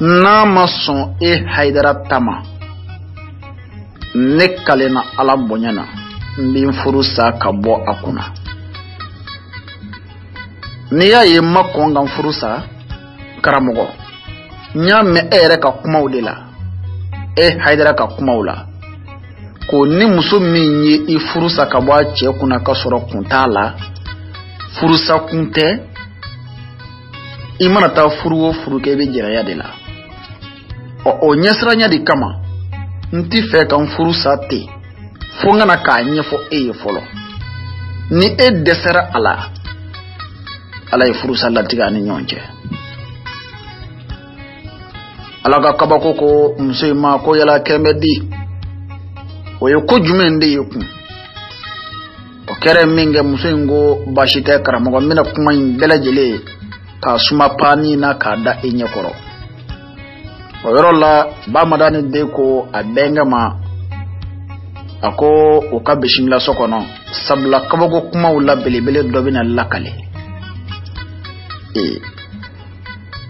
n'a ma sɔn e Haidara ta ma ne kalenna ala bonya na n bɛ n furu sa ka bɔ a kunna n'i y'a ye n ma kɔn ka n furu sa karamɔgɔ n y'a mɛn e yɛrɛ ka kumaw de la Haidara ka kumaw la ko ni muso min ye I furusa ka bɔ a cɛ kunna ka sɔrɔ kun t'a la furusa kun tɛ I mana taa furu o furu kɛ I bɛ jɛrɛya de la o ɲɛsiranya de kama n ti fɛ ka n furusa ten fo n kana k'a ɲɛfɔ e ye fɔlɔ ni e dɛsɛra a la Ala ye furusa latigɛ ani ɲɔgɔn cɛ Ala ka kabako ko muso in ma ko yala kɛmɛ di o ye ko jumɛn de ye kun o kɛra min kɛ muso in ko baasi tɛ karamɔgɔ n bɛna kuma in bɛɛ lajɛlen k'a suma paani na k'a da e ɲɛkɔrɔ o yɔrɔ la Bamadani de ko a bɛnkɛ ma a ko o ka bisimila so kɔnɔ sabula kabako kumaw la belebele dɔ bɛna lakale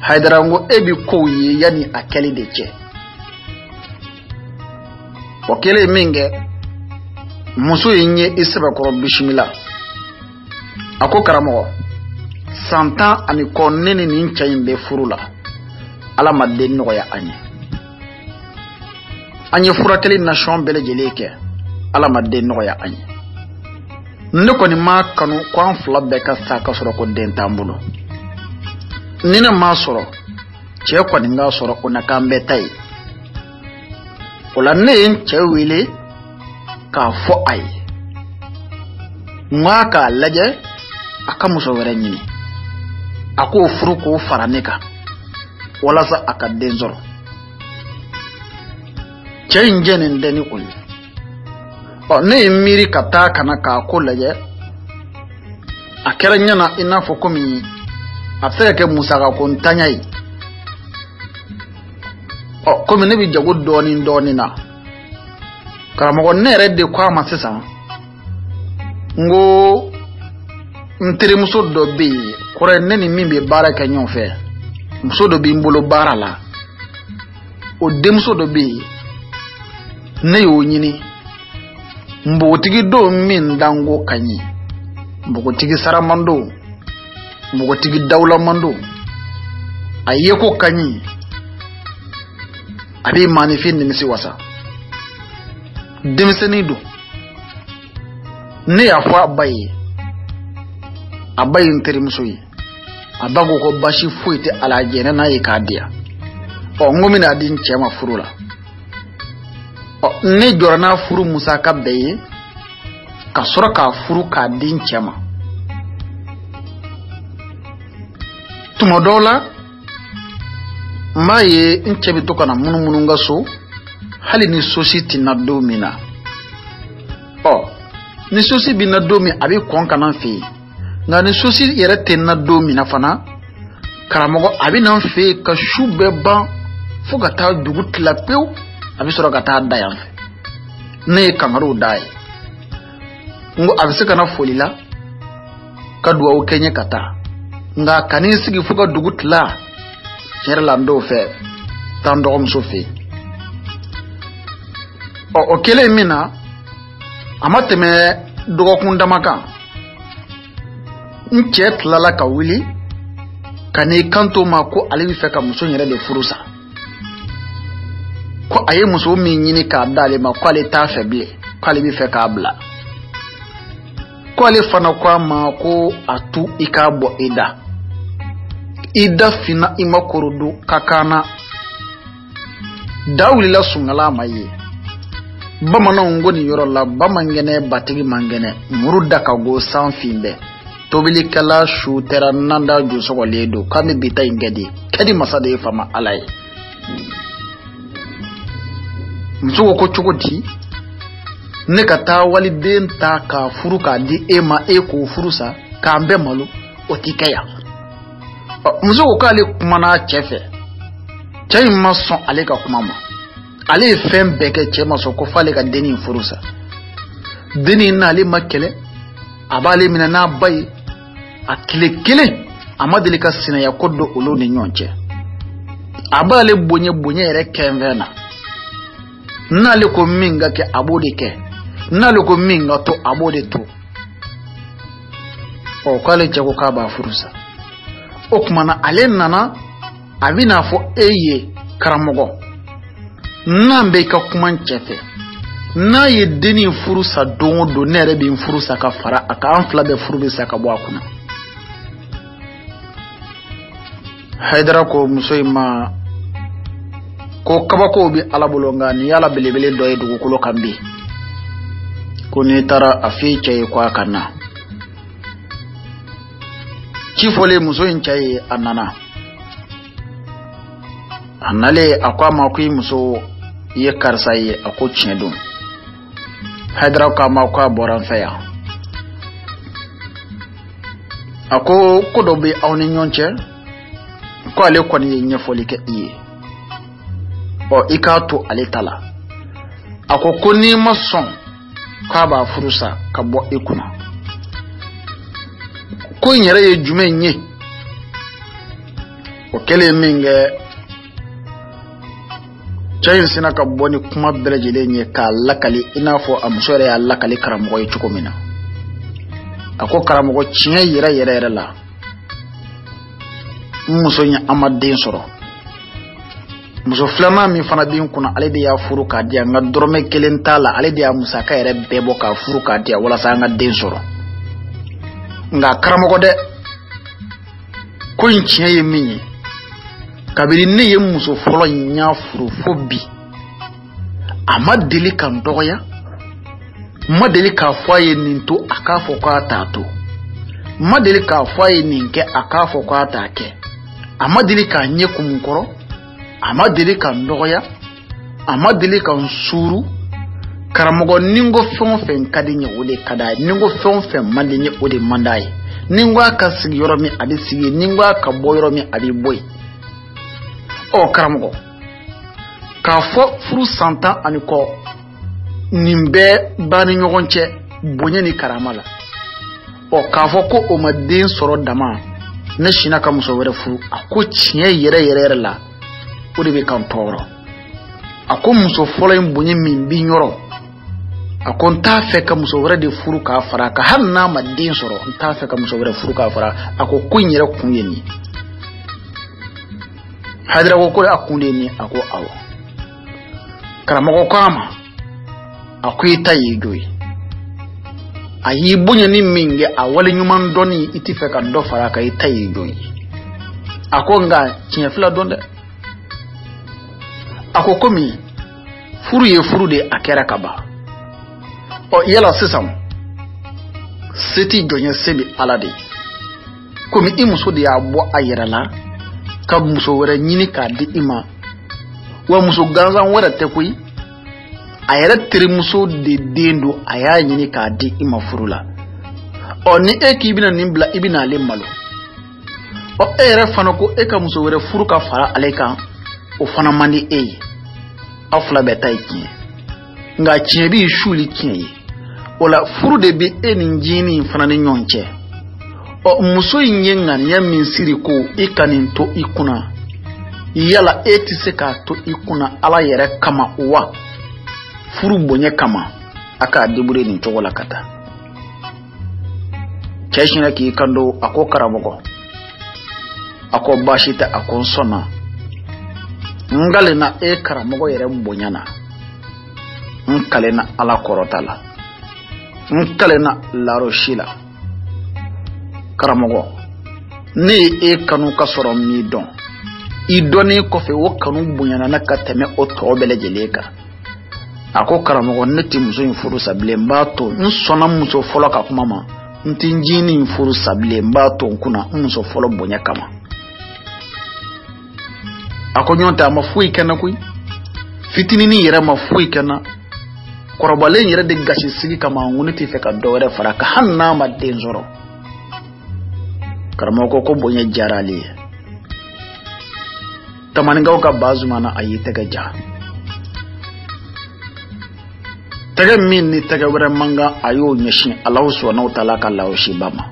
Haidara ngo ebi ko ye yani a kɛli de cɛ o kɛlen min kɛ muso in ye I sɛbɛkɔrɔ bisimila a ko karamɔgɔ san 10 ani kɔ ne ni nin cɛ in bɛ furu la Ala ma den nɔgɔya an ye furakɛli nation bɛɛ lajɛlen kɛ Ala ma den nɔgɔya an ye ne kɔni ma kanu ko an fila bɛɛ ka sa ka sɔrɔ ko den t'an bolo ni ne ma sɔrɔ cɛ kɔni ka sɔrɔ o na kan bɛɛ ta ye o la ne ye n cɛ wele k'a fɔ a ye n k'a k'a lajɛ a ka muso wɛrɛ ɲini a k'o furu k'o fara ne kan walasa a ka den sɔrɔ cɛ in jɛnen tɛ ni o ye ne ye miiri ka taa kana k'a ko lajɛ a kɛra ɲɛna I n'a fɔ komi a bɛ se ka kɛ musaka ko ntanya ye komi ne bɛ jago dɔɔni na karamɔgɔ ne yɛrɛ de ko a ma sisan n ko n terimuso dɔ bɛ yen kɔrɔ ne ni min bɛ baara kɛ ɲɔgɔn fɛ muso dɔ bɛ n bolo baara la o denmuso dɔ bɛ yen ne y'o ɲini nbogotigi don min dango ka ɲi nbogotigi saraman don nbogotigi dawulaman don a ye ko ka ɲi a bɛ maanifin nimisi wasa denmisɛnnin don ne y'a fɔ a ba ye n terimuso ye a ba ko ko basi foyi tɛ ala jɛnɛ n'a ye k'a diya n ko min a di n cɛ ma furu la ne jɔra n'a furu musaka bɛɛ ye ka sɔrɔ k'a furu k'a di n cɛ ma tuma dɔw la n b'a ye n cɛ bɛ to ka na munumunu n ka so hali ni sosi tɛ na don min na ni sosi bɛ na don min a bɛ kɔn ka na n fɛ yen nka ni sosi yɛrɛ tɛ na don min na fana karamɔgɔ a bɛ na n fɛ yen ka su bɛɛ ban fo ka taa dugu tila pewu a bɛ sɔrɔ ka taa da yan fɛ ne ye kangarow da ye n ko a bɛ se ka na foli la ka dugawu kɛ n ye ka taa nka ka ni sigi fo ka dugu tila tiɲɛ yɛrɛ la n t'o fɛ taa n dɔgɔmuso fɛ yen o kɛlen min na a ma tɛmɛ dɔgɔkun dama kan n cɛ tilala ka wuli ka n'i kanto ma ko ale bɛ fɛ ka muso yɛrɛ de furu sa ko a ye muso min ɲini k'a d'ale ma ko ale t'a fɛ bilen ko ale bɛ fɛ k'a bila ko ale fana ko a ma ko a tu I k'a bɔ I da fina I ma korodo ka kaana da wulila sunkala ma ye bamananw ko nin yɔrɔ la bamankɛnɛ batigi mankɛnɛ muru da ka go san fin bɛɛ tobilikɛla su tɛra nanda josɔgɔlen don k'an bɛ bi ta in kɛ di masa de ye fama Ala ye muso ko cogo di ne ka taa waliden ta ka furu k'a di e ma e k'o furu sa k'an bɛɛ malo o tɛ kɛ yan muso ko k'ale kumana cɛ fɛ cɛ in ma sɔn ale ka kuma ma ale ye fɛn bɛɛ kɛ cɛ ma sɔn ko f'ale ka dennin furu sa dennin n'ale ma kɛlɛ a b'ale minɛ n'a ba ye a tile kelen a ma deli ka sinaya ko don olu ni ɲɔgɔn cɛ a b'ale bonya yɛrɛ kɛnfɛn na n'ale ko min ka kɛ a b'o de kɛ n'ale ko min ka to a b'o de to k'ale cɛ ko k'a b'a furu sa o kumana ale nana a bɛna fɔ e ye karamɔgɔ Nambe ka kuma cɛfɛ n'a ye denni furu sa don o don ne yɛrɛ bɛ n furu sa ka fara a kan an fila bɛɛ furu bɛ sa ka bɔ a kunna. Haidara ko muso in ma ko kabako bɛ Ala bolo nka ni Ala belebele dɔ ye dugukolo kan bi ko n'i taara a f'i cɛ ye ko a ka na. Ci fɔlen muso in cɛ ye a nana. A nalen a ko a ma ko i muso ye karisa ye a ko tiɲɛ don. Haidara ko a ma ko a bɔra n fɛ yan. A ko ko dɔ bɛ aw ni ɲɔgɔn cɛ ko ale kɔni ye ɲɛfɔli kɛ i ye. I k'a to ale ta la. A ko n'i ma sɔn k'a b'a furu sa ka bɔ i kunna. Ko in yɛrɛ ye jumɛn ye? O kɛlen min kɛ cɛ in sina ka bɔ ni kuma bɛɛ lajɛlen ye k'a lakali i n'a fɔ a muso yɛrɛ y'a lakali karamɔgɔ ye cogo min na. A ko karamɔgɔ tiɲɛ yɛrɛ yɛrɛ yɛrɛ la n muso in an ma den sɔrɔ. Muso filanan min fana bɛ n kunna ale de y'a furu k'a di yan nka dɔrɔmɛ kelen t'a la ale de y'a musaka yɛrɛ bɛɛ bɔ k'a furu k'a di yan walasa an ka den sɔrɔ. Nka karamɔgɔ dɛ ko in tiɲɛ ye min ye kabiri ne ye muso fɔlɔ in y'a furu fo bi a ma deli ka n dɔgɔya ma deli k'a fɔ a ye nin to a k'a fɔ k'a t'a to ma deli k'a fɔ a ye nin kɛ a k'a fɔ k'a t'a kɛ a ma deli k'a ɲɛ kumun kɔrɔ a ma deli ka n dɔgɔya a ma deli ka n suuru. Karamɔgɔ ni n ko fɛn o fɛn ka di n ye o de ka d'a ye ni n ko fɛn o fɛn man di n ye o de man d'a ye ni n ko a ka sigi yɔrɔ min a bɛ sigi ni n ko a ka bɔ yɔrɔ min a bɛ bɔ yen. Karamɔgɔ k'a fɔ furu san 10 ani kɔ nin bɛɛ b'a ni ɲɔgɔn cɛ bonya ni karama la. K'a fɔ ko o ma den sɔrɔ dama ne sina ka muso wɛrɛ furu a ko tiɲɛ yɛrɛ yɛrɛ yɛrɛ la o de bɛ kan tɔɔrɔ. A ko muso fɔlɔ in bonya min bi yɔrɔ a ko n t'a fɛ ka muso wɛrɛ de furu k'a fara ka hali n'a ma den sɔrɔ n t'a fɛ ka muso wɛrɛ furu k'a fara. A ko in yɛrɛ kun ye nin. Haidara ko a kun de nin a ko awɔ. Karamɔgɔ ko a ma a ko i ta y'i jo ye. A y'i bonya ni min kɛ a wale ɲuman dɔnni i t'i fɛ ka dɔ fara kan i ta y'i jo ye. A ko nka tiɲɛ fila dɔn dɛ. A ko komi furu ye furu de a kɛra ka ban. Yala sisan se t'i jɔnya se bɛ Ala de ye. Komi i muso de y'a bɔ a yɛrɛ la ka muso wɛrɛ ɲini k'a di i ma wa muso gansan wɛrɛ tɛ koyi a yɛrɛ terimuso de den don a y'a ɲini k'a di i ma furu la. Ni e k'i bɛna nin bila i bɛna ale malo. E yɛrɛ fana ko e ka muso wɛrɛ furu ka fara ale kan o fana man di e ye. Aw fila bɛɛ ta ye tiɲɛ nka tiɲɛ b'i suli tiɲɛ ye. O la furu de bɛ e ni jini in fana ni ɲɔgɔn cɛ. Muso in ye ŋaniya min siri ko i ka nin to i kunna yala e tɛ se k'a to i kunna Ala yɛrɛ kama wa furu bonya kama a k'a débrouiller nin cogo la ka taa. Cɛ sinna k'i kanto a ko karamɔgɔ a ko baasi tɛ a ko n sɔnna n galena e karamɔgɔ yɛrɛ bonya na n kalena Ala kɔrɔta la n kalena larosi la. Karamɔgɔ ne ye e kanu ka sɔrɔ min dɔn i dɔnnen kɔfɛ o kanu bonyana na ka tɛmɛ o tɔ bɛɛ lajɛlen kan. A ko karamɔgɔ ne tɛ muso in furu sa bilen n b'a to n sɔnna muso fɔlɔ ka kuma ma n tɛ n jini in furu sa bilen n b'a to n kunna n muso fɔlɔ bonya kama. A ko ɲɔgɔn tɛ a ma foyi kɛ n na koyi fitininin yɛrɛ ma foyi kɛ n na kɔrɔbalen yɛrɛ de gasi sigi kama n ko ne tɛ fɛ ka dɔ wɛrɛ fara kan hali n'a ma den sɔrɔ. Karamɔgɔ ko bonya diyara ale ye. Tamaninkaw ka bazumana a y'i tɛgɛ ja. Tɛgɛ min ni tɛgɛ wɛrɛ man kan a y'o ɲɛsin Alahu subhanahu wa ta'ala ka laosiba ma.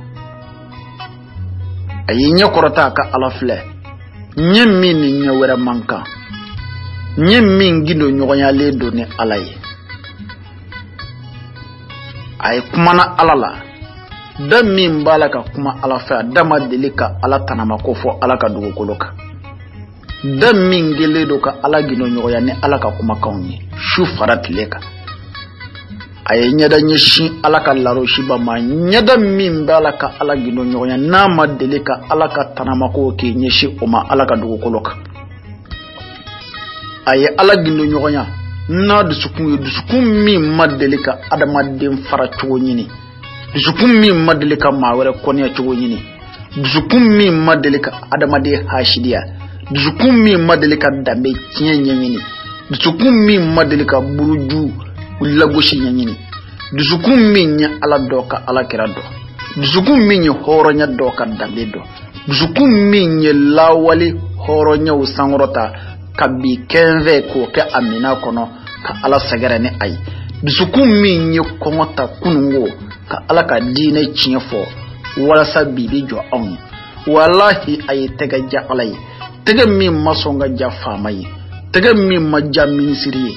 A y'i ɲɛ kɔrɔta a ka Ala filɛ ɲɛ min ni ɲɛ wɛrɛ man kan ɲɛ min gindo ɲɔgɔnyalen don ni Ala ye. A ye kumana Ala la da min b'a la ka kuma Ala fɛ a da ma deli ka Ala tanama ko fɔ Ala ka dugukolo kan. da min gele do ka ala gino nyoya ni ala ka kuma kaunye shu faratleka ay nyada nyeshi ala ka laro shiba ma nyada min bala ka ala gino nyoya na madeleka ala ka tanama ko ke nyeshi o ma ala ka dugo koloka ay ala gino nyoya na dusukun min madeleka adama den fara chugo nyini dusukun min madeleka ma wala konya chugo nyini dusukun min madeleka adama de hashidia dusukun min madeleka dambe tienye nyini dusukun min madeleka buruju lagoshi nyini dusukun min nya ala doka ala kirado dusukun min nya horonya doka dambe do dusukun min nya lawali horonya usangrota kabi kenve ko ke amina kono ka ala sagara ne ay dusukun min nya komota kunungo ka ala ka dine chiefo wala sabibi jo on wallahi ay tega ja alay tega min masonga ja famay tega min majam ministry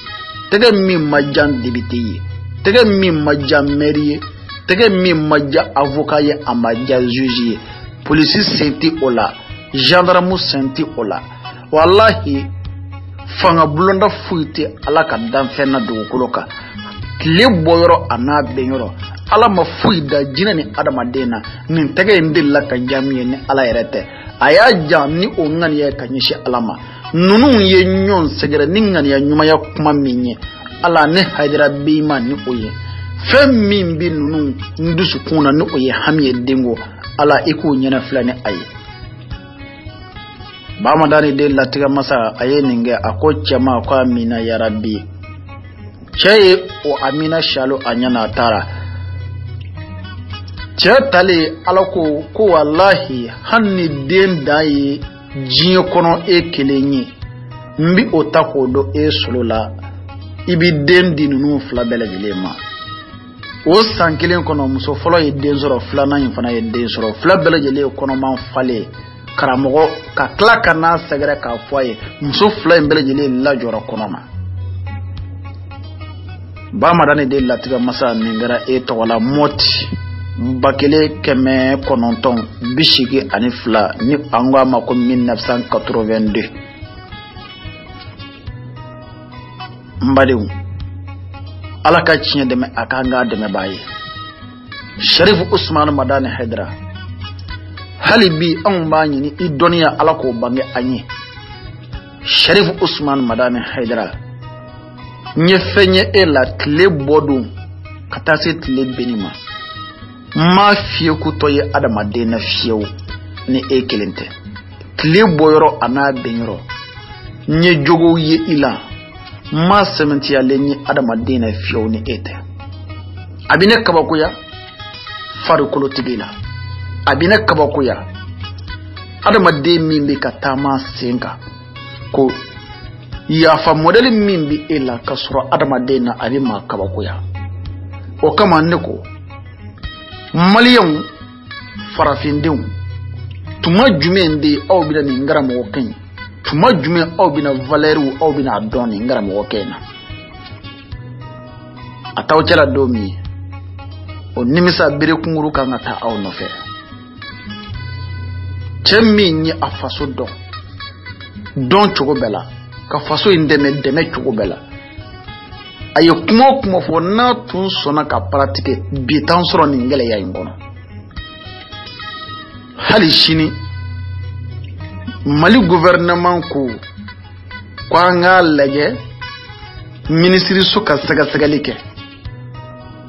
tega min majam député tega min majam maire tega min majam avocat ye amaja juge police senti ola gendarme senti ola wallahi fanga blonda fuite ala ka dan fenna do koloka kle boyoro ana benyoro ala ma fuida jina ni adama dena nin tege ndilla ka jamiye ni ala yerete aya jam ni o ngani ya kanyishi alama nunu ye nyon segere ningani ya nyuma ya kuma minye ala ne haidara bima ni oye fem bi nunu ndusu kuna ni oye hamiye dengo ala iku nyana fulani aye ba ma dani de latiga masa aye ninge akocha ma kwa amina ya rabbi cheye o amina shalo anyana tara tale alako ko wallahi hanni den dai jiyo kono e kelenyi mbi otako do e solola ibi den dinunu fla bele dilema o sankelen kono muso folo e den zoro fla na infana e den zoro fla bele jele kono man fale karamogo ka klaka na sagara ka foye muso fla bele jele la jora kono ma ba madane de latiga masa ningara e to wala moti bakele keme kononton bishigi ani fla ni angwa mako 1982 mbadiw alaka chinya deme akanga deme baye Sharif Usman Madani Haidara halibi an banyi ni idoniya alako bange anyi Sharif Usman Madani Haidara nyefenye ela tle bodu katase tle benima ma fiye kutoye adama dena fiyew ni ekelente tle boyoro ana benyoro nye jogo ye ila ma sementi ya lenyi adama dena fiyew ni ete abine kabakuya faru kolo tigila abine kabakuya adama de mimbi katama senga ko ya fa modeli mimbi ila kasoro adama dena abima kabakuya o kama neko Maliyan farafindin tuma jumende aw bina ni ngara mo ken tuma jume aw bina valeru aw bina doni ngara mo ken ataw cala domi o nimisa bere kunguru kan ata aw no fe temmi ni afaso don chogo bela ka faso indeme chogo bela aye kuma fo na tun sona ka pratique bi tan soro ni ngele ya ngono hali shini Mali gouvernement kwa nga lege ministry so ka saga like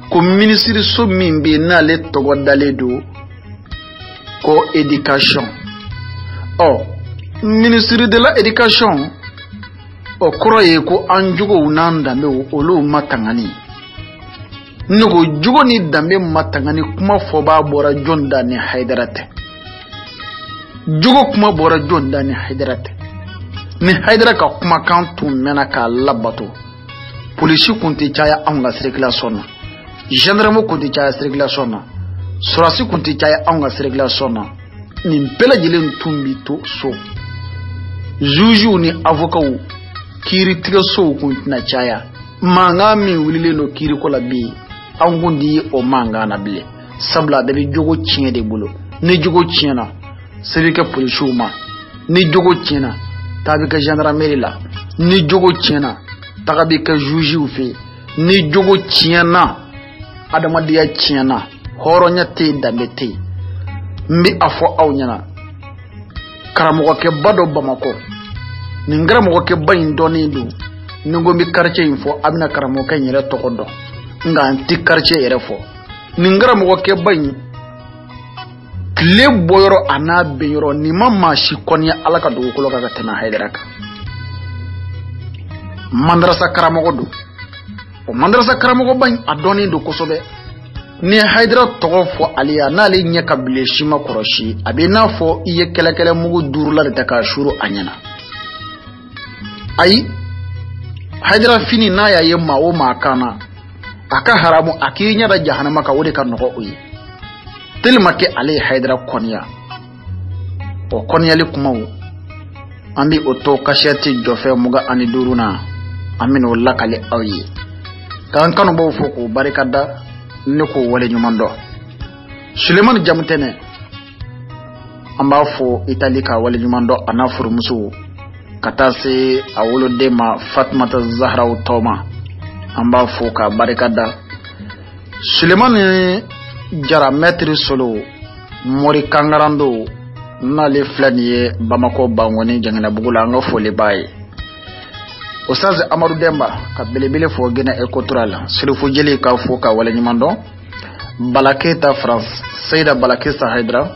ko ministry so mimbi na le togo daledo ko education ministry de la education o kroye ko anjugo unanda me olu matangani nugo jugo ni dambe matangani kuma foba bora jonda ni Haidarate jugo kuma bora jonda ni Haidarate ni Haidaraka kuma kantu mena ka labato polisi kunti chaya anga circulation gendarme kunti chaya circulation sorasi kunti chaya anga circulation ni mpela jile ntumbi to so juju ni avocat kiri tiga so kuntina chaya manga mi wulile no kiri ko labi angundi o manga na bile sabla da bi jogo chiene de bulo ni jogo chiena sirike polishuma ni jogo chiena taa bɛ kɛ gendarmerie la ni jogo tiɲɛna taga bɛ kɛ juge fɛ ni jogo tiɲɛna adamadenya tiɲɛna hɔrɔnya tɛ yen danbe tɛ yen n bɛ a fɔ aw ɲɛna karamɔgɔkɛba dɔ Bamakɔ nin karamɔgɔkɛba in dɔnnen don ni ko n bɛ quartier in fɔ a bɛna karamɔgɔkɛ in yɛrɛ tɔgɔ dɔn nka n tɛ quartier yɛrɛ fɔ nin karamɔgɔkɛba in tile bɔyɔrɔ a n'a benyɔrɔ nin ma maa si kɔniya Ala ka dugukolo kan ka tɛmɛ Hayidara kan madrasa karamɔgɔ don o madrasa karamɔgɔba in a dɔnnen don kosɛbɛ ni Hayidara tɔgɔ fɔ ale ya n'ale ɲɛ ka bile si ma kɔrɔsi a bɛ n'a fɔ i ye kɛlɛkɛlɛ mugu 5 la de ta k'a suru a ɲɛna ayi Hayidara fini n'a y'a ye maa o maa kan na a ka haramu a k'i ɲɛ da jahanama kan o de ka nɔgɔ o ye tellement que ale ye Hayidara kɔniya o kɔniyali kumaw an bɛ o to kasɛti jɔfɛ 25 na an bɛ n'o lakale aw ye k'an kanubaw fɔ k'o barikada ne ko wale ɲuman dɔn Sulemani Jamutɛnɛ an b'a fɔ Itali ka wale ɲuman dɔn a n'a furumuso ka taa se a woloden ma Fatumata Zahraw tɔma an b'a fɔ ka barikada Sulemani Jara Maître Solo Mori Kangarando n'ale filɛ nin ye Bamakɔ Bangoni Jangɛnɛbugu la an ka foli b'a ye Osaze Amadu Demba ka belebele fo Guinée Équatoriale Sirifu Jeli ka fo ka wale ɲuman dɔn Balaketa France Seyda Balakista Hayidara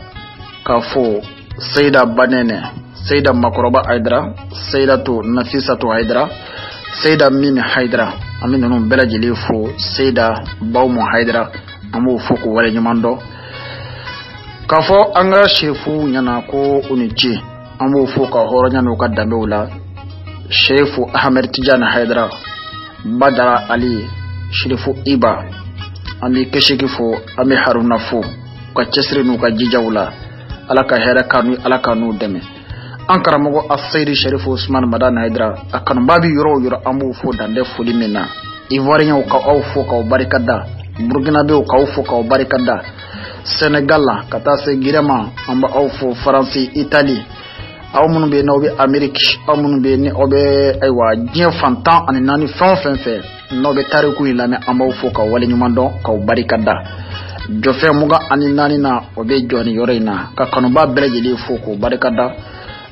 ka fo Seyda Banene Seyda Makoroba Hayidara Seydatu Nafisatu Hayidara Seyda Mimi Hayidara an bɛ ninnu bɛɛ lajɛlen fo Seyda Bawumu Hayidara an b'o fo ko wale ɲuman dɔn k'a fɔ an ka shefu ɲɛna ko u ni ce an b'o fo ka hɔrɔnya n'u ka danbew la Shefu Ahmed Tijani Hayidara Badara Ali Sherifu Iba an bɛ kɛseki fo an bɛ Haruna fo ka cɛsiri n'u ka jijaw la Ala ka hɛrɛ kanu Ala ka n'u dɛmɛ an karamɔgɔ Aseyidi Sherifu Usman Madani Hayidara a kanuba bɛ yɔrɔ o yɔrɔ an b'o fo dan tɛ foli min na Ivoiriyɛnw ka aw fo k'aw barikada Burkinabɛw k'aw fo k'aw barikada Senegal la ka taa se Girema an bɛ aw fo Faransi Itali aw minnu bɛ n'aw bɛ Ameriki aw minnu bɛ ni aw bɛ ayiwa diɲɛ fantan ani naani fɛn o fɛn fɛ n'aw bɛ tariku in lamɛn an b'aw fo k'aw wale ɲuman dɔn k'aw barikada jɔfɛn 24 na o bɛ jɔ nin yɔrɔ in na ka kanuba bɛɛ lajɛlen fo k'o barikada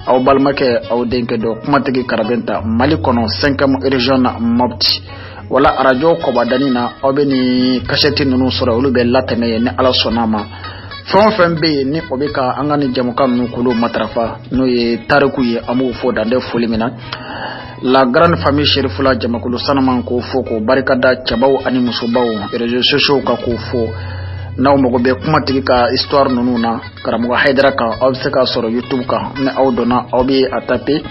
aw balimakɛ aw denkɛ dɔ kumatigi Karabenta Mali kɔnɔ 5e région na Mopti wala arajo kɔbadani na aw bɛ ni kasɛti ninnu sɔrɔ olu bɛ latɛmɛ ye ni Ala sɔnna ma fɛn o fɛn bɛ yen ni o bɛ ka an ka ni jamukan ninnu kolo matarafa n'o ye tariku ye an b'o fo dan tɛ foli min na la grande famille Sherifula jamakulu sanuman k'o fo k'o barikada cɛbaw ani musobaw réseaux sociaux ka k'o fo n'aw mago bɛ kumatigi ka histoire ninnu na karamɔgɔ Hayidara kan aw bɛ se k'a sɔrɔ YouTube kan ni aw donna aw bɛ a taper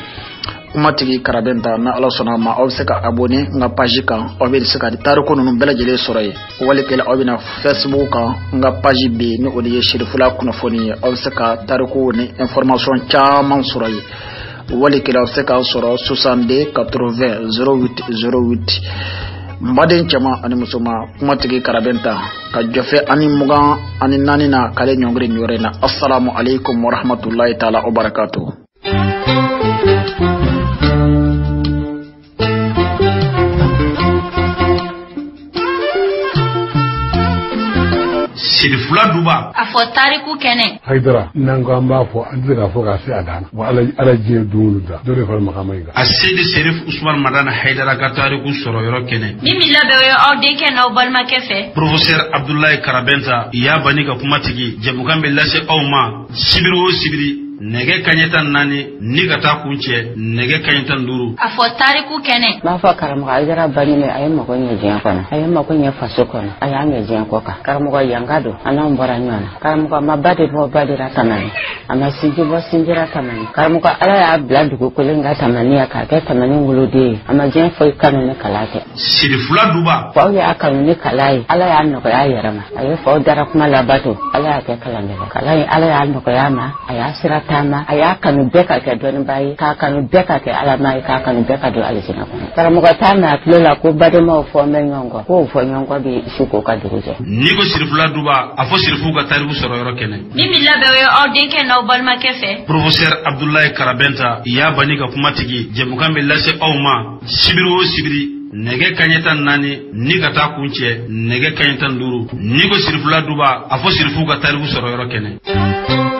kumatigi Karabenta na Ala sɔnna ma aw bɛ se ka abonner n ka page kan aw bɛ se ka tariku ninnu bɛɛ lajɛlen sɔrɔ yen walikɛla aw bɛna Facebook kan n ka page bɛ yen ni o de ye Sherifula kunnafoni ye aw bɛ se ka tariku ni information caman sɔrɔ yen walikɛla aw bɛ se k'a sɔrɔ 62 80 08 08 Mbaden cɛman ani musoman kumatigi Karabenta ka jɔfɛ ani 24 na k'ale ɲɔngiri nin yɔrɔ in na assalamu alaikum wa rahmatulahi taala wa barakatuh. Sirifula duba a fɔ tariku kɛnɛ Hayidara n'an ko an b'a fɔ an tɛ se k'a fɔ k'a se a dan na wa Ala diɲɛ don o da dɔ de fara makama in kan a Seydi Serif Usman Madani Hayidara ka tariku sɔrɔ yɔrɔ kɛnɛ min bɛ labɛn o ye aw denkɛ n'aw balimakɛ fɛ Professeur Abdoulaye Karabenta y'a bani ka kumatigi jamukan bɛ lase aw ma sibiri o sibiri nɛgɛ kaɲɛ 14 ni ka taa kun cɛ nɛgɛ kaɲɛ 15 a fɔ tariku kɛnɛ b'a fɔ karamɔgɔ Hayidara baɲini a ye mago ɲɛ diɲɛ kɔnɔ a ye mago ɲɛ faso kɔnɔ a y'a ɲɛ diɲɛ kɔ kan karamɔgɔ yanka don an n'anw bɔra ɲɔgɔn na karamɔgɔ ma ba de bɔ ba de la tamani a ma sinji bɔ sinjira tamani karamɔgɔ Ala y'a bila dugukolo in ka tamaniya k'a kɛ tamani woloden ye a ma diɲɛ foyi kanu ni kala tɛ Sirifula duba faw y'a kanu ni kala ye Ala y'a nɔgɔya a yɛrɛ ma a ye faw dara kuma labato Ala y'a kɛ kalan kala ye Ala y'a nɔgɔya ma a y'a sira taama a y'a kanu bɛɛ ka kɛ dɔnniba ye k'a kanu bɛɛ ka kɛ alama ye k'a kanu bɛɛ ka don alisina kɔnɔ karamɔgɔ t'a mɛn a tulo la ko badenmaw fɔ n bɛ ɲɔgɔn kɔ k'o fɔ ɲɔgɔn kɔ bi su k'o ka dugu jɛ ni ko sirifula duba a fɔ sirifu ka tariku sɔrɔ yɔrɔ kɛnɛ min bi labɛn o ye aw denkɛ n'aw balimakɛ fɛ professeur Abdoulaye Karabenta y'a bani ka kuma tigi jɛmukan bɛ lase aw ma sibiri o sibiri nɛgɛ kaɲɛ 14 ni ka taa kun cɛ nɛgɛ kaɲɛ 15 ni ko sirifula duba a fɔ sirifu ka tariku sɔrɔ yɔrɔ kɛnɛ